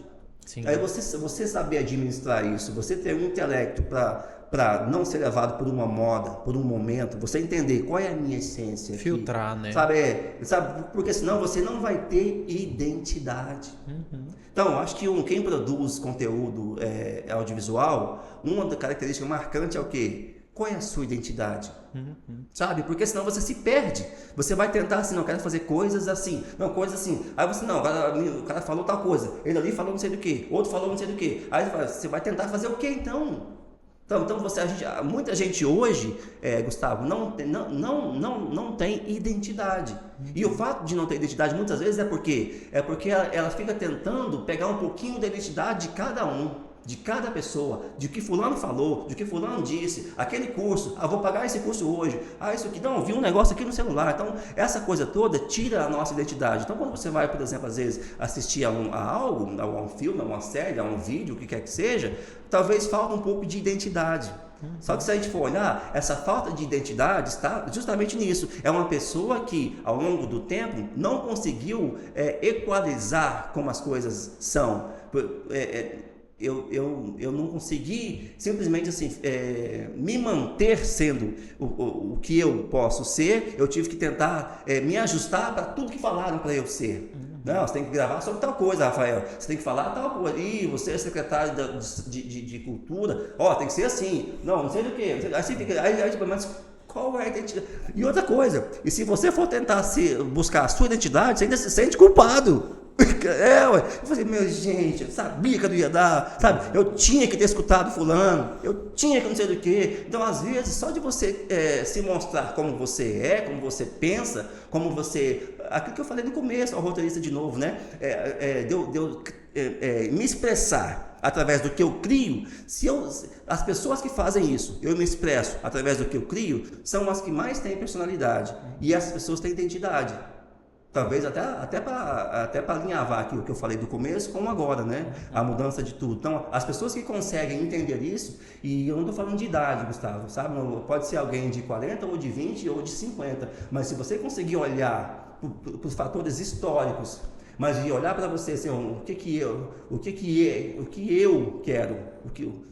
Sim. Aí você saber administrar isso, você ter um intelecto para não ser levado por uma moda, por um momento, você entender qual é a minha essência. Filtrar, aqui, né? Sabe? Porque senão você não vai ter identidade. Então, acho que quem produz conteúdo audiovisual, uma das características marcantes é o quê? Qual é a sua identidade? Sabe? Porque senão você se perde. Você vai tentar assim, não, eu quero fazer coisas assim. Não, coisas assim. Aí você, não, o cara falou tal coisa. Ele ali falou não sei do que. Outro falou não sei do que. Aí você vai tentar fazer o quê então? Então muita gente hoje, Gustavo, não tem identidade. E o fato de não ter identidade muitas vezes é porque ela fica tentando pegar um pouquinho da identidade de cada um. De cada pessoa, de que fulano falou, de que fulano disse, aquele curso, vou pagar esse curso hoje, isso aqui, não, vi um negócio aqui no celular. Então, essa coisa toda tira a nossa identidade. Então, quando você vai, por exemplo, às vezes, assistir a algo, a um filme, a uma série, a um vídeo, o que quer que seja, talvez falta um pouco de identidade. Só que se a gente for olhar, essa falta de identidade está justamente nisso. É uma pessoa que, ao longo do tempo, não conseguiu equalizar como as coisas são. Eu não consegui simplesmente assim, me manter sendo o que eu posso ser. Eu tive que tentar me ajustar para tudo que falaram para eu ser. Não, você tem que gravar sobre tal coisa, Rafael. Você tem que falar tal coisa. Ih, você é secretário de cultura. Tem que ser assim. Não sei do que. Mas qual é a identidade? E outra coisa, e se você for tentar buscar a sua identidade, você ainda se sente culpado. Eu falei, gente, eu sabia que eu não ia dar, sabe? Eu tinha que ter escutado fulano, eu tinha que não sei do que. Então, às vezes, só de você se mostrar como você é, como você pensa, como você... Aquilo que eu falei no começo, ao roteirista de novo, né? Me expressar através do que eu crio. As pessoas que fazem isso, eu me expresso através do que eu crio, são as que mais têm personalidade. E essas pessoas têm identidade. Talvez até para alinhavar aqui o que eu falei do começo com agora, né? A mudança de tudo. Então, as pessoas que conseguem entender isso, e eu não estou falando de idade, Gustavo, sabe? Pode ser alguém de 40 ou de 20 ou de 50, mas se você conseguir olhar para os fatores históricos, mas de olhar para você assim, o que eu quero,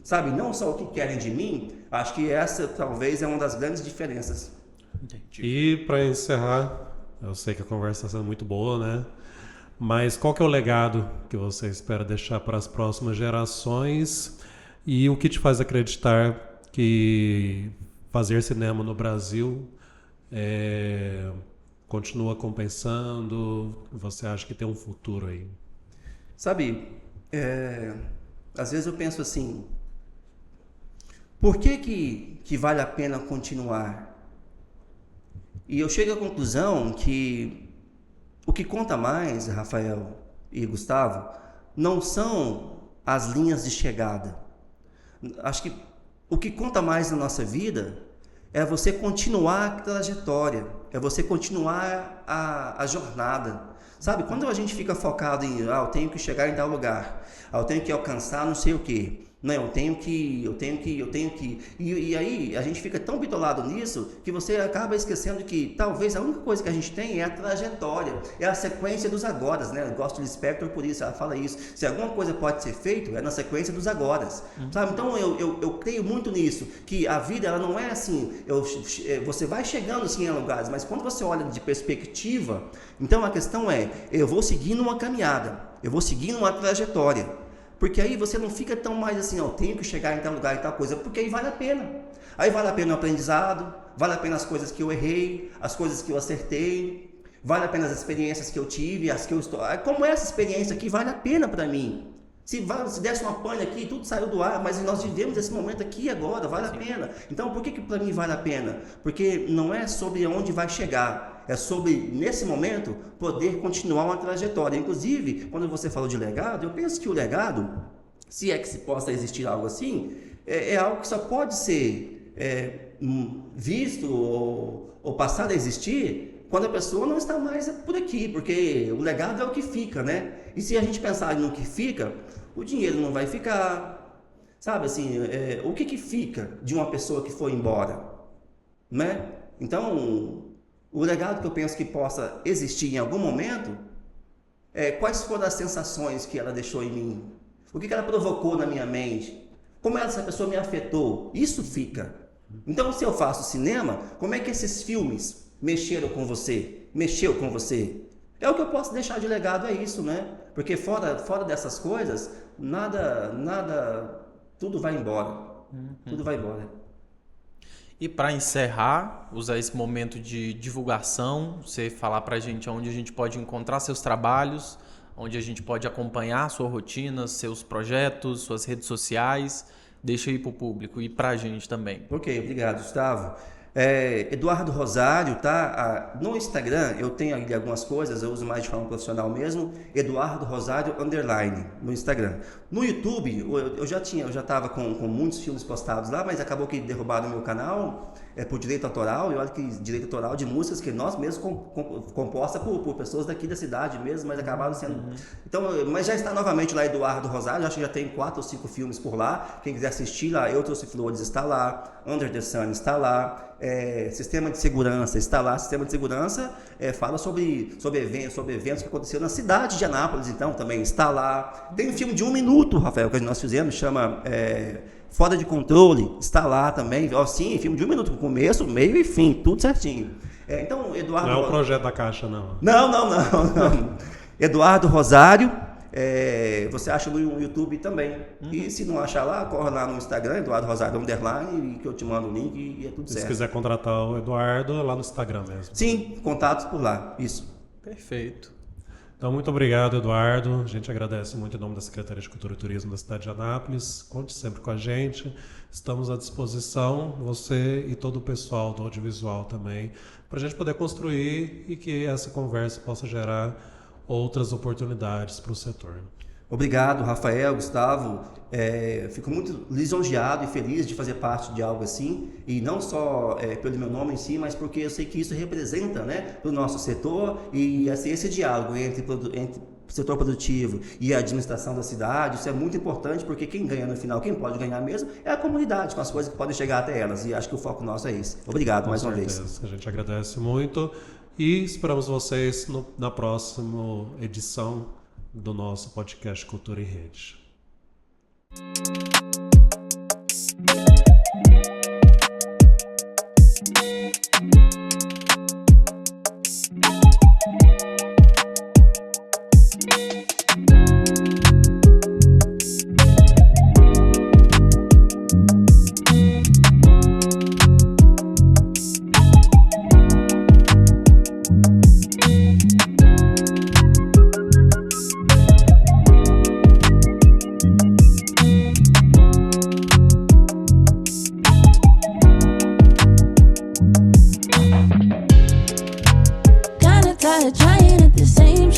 sabe? Não só o que querem de mim, acho que essa talvez é uma das grandes diferenças. Entendi. E para encerrar, eu sei que a conversa está sendo muito boa, né? Mas qual que é o legado que você espera deixar para as próximas gerações e o que te faz acreditar que fazer cinema no Brasil continua compensando? Você acha que tem um futuro aí? Sabe, às vezes eu penso assim, por que vale a pena continuar? E eu chego à conclusão que o que conta mais, Rafael e Gustavo, não são as linhas de chegada. Acho que o que conta mais na nossa vida é você continuar a trajetória, é você continuar a jornada. Sabe, quando a gente fica focado em, eu tenho que chegar em tal lugar, eu tenho que alcançar não sei o quê, Não, eu tenho que. E aí a gente fica tão bitolado nisso que você acaba esquecendo que talvez a única coisa que a gente tem é a trajetória, é a sequência dos agoras, né? Eu gosto de Spector por isso, ela fala isso. Se alguma coisa pode ser feita, é na sequência dos agoras, sabe? Então eu creio muito nisso, que a vida ela não é assim, você vai chegando assim em lugares, mas quando você olha de perspectiva, então a questão é, eu vou seguindo uma caminhada, eu vou seguindo uma trajetória. Porque aí você não fica tão mais assim, eu tenho que chegar em tal lugar e tal coisa, porque aí vale a pena. Aí vale a pena o aprendizado, vale a pena as coisas que eu errei, as coisas que eu acertei, vale a pena as experiências que eu tive, as que eu estou... Como essa experiência aqui vale a pena para mim. Se desse uma pane aqui, tudo saiu do ar, mas nós vivemos esse momento aqui agora, vale a pena. Então, por que para mim vale a pena? Porque não é sobre onde vai chegar, é sobre, nesse momento, poder continuar uma trajetória. Inclusive, quando você falou de legado, eu penso que o legado, se é que se possa existir algo assim, é algo que só pode ser visto ou passar a existir quando a pessoa não está mais por aqui, porque o legado é o que fica, né? E se a gente pensar no que fica, o dinheiro não vai ficar, sabe assim, o que fica de uma pessoa que foi embora, né? Então, o legado que eu penso que possa existir em algum momento quais foram as sensações que ela deixou em mim, o que ela provocou na minha mente, como essa pessoa me afetou, isso fica. Então, se eu faço cinema, como é que esses filmes mexeu com você? É o que eu posso deixar de legado, é isso, né? Porque fora dessas coisas, nada, tudo vai embora. Tudo vai embora. E para encerrar, usar esse momento de divulgação, você falar para a gente onde a gente pode encontrar seus trabalhos, onde a gente pode acompanhar a sua rotina, seus projetos, suas redes sociais. Deixa aí para o público e para a gente também. Ok, obrigado, Gustavo. Eduardo Rosário, tá? No Instagram eu tenho ali algumas coisas, eu uso mais de forma profissional mesmo, Eduardo Rosário _ no Instagram. No YouTube eu já estava com muitos filmes postados lá, mas acabou que derrubaram o meu canal por direito autoral, e olha que direito autoral de músicas que nós mesmos composta por pessoas daqui da cidade mesmo, mas acabaram sendo... Então, mas já está novamente lá Eduardo Rosário, acho que já tem 4 ou 5 filmes por lá, quem quiser assistir lá, Eu Trouxe Flores está lá, Under the Sun está lá, Sistema de Segurança está lá. Sistema de Segurança fala sobre eventos que aconteceram na cidade de Anápolis, então também está lá. Tem um filme de 1 minuto, Rafael, que nós fizemos, chama Fora de Controle, está lá também. Sim, filme de 1 minuto, começo, meio e fim, tudo certinho. Então, Eduardo... Não é o projeto da Caixa, não. Não. Eduardo Rosário, você acha no YouTube também. E se não achar lá, corre lá no Instagram, Eduardo Rosário _, que eu te mando o link e é tudo certo. Se quiser contratar o Eduardo, é lá no Instagram mesmo. Sim, contatos por lá, isso. Perfeito. Então, muito obrigado, Eduardo. A gente agradece muito em nome da Secretaria de Cultura e Turismo da cidade de Anápolis. Conte sempre com a gente. Estamos à disposição, você e todo o pessoal do audiovisual também, para a gente poder construir e que essa conversa possa gerar outras oportunidades para o setor. Obrigado, Rafael, Gustavo. Fico muito lisonjeado e feliz de fazer parte de algo assim, e não só pelo meu nome em si, mas porque eu sei que isso representa, né, o nosso setor, e assim, esse diálogo entre o setor produtivo e a administração da cidade, isso é muito importante, porque quem ganha no final, quem pode ganhar mesmo, é a comunidade, com as coisas que podem chegar até elas, e acho que o foco nosso é esse. Obrigado mais uma vez. A gente agradece muito e esperamos vocês na próxima edição do nosso podcast Cultura em Rede. Trying at the same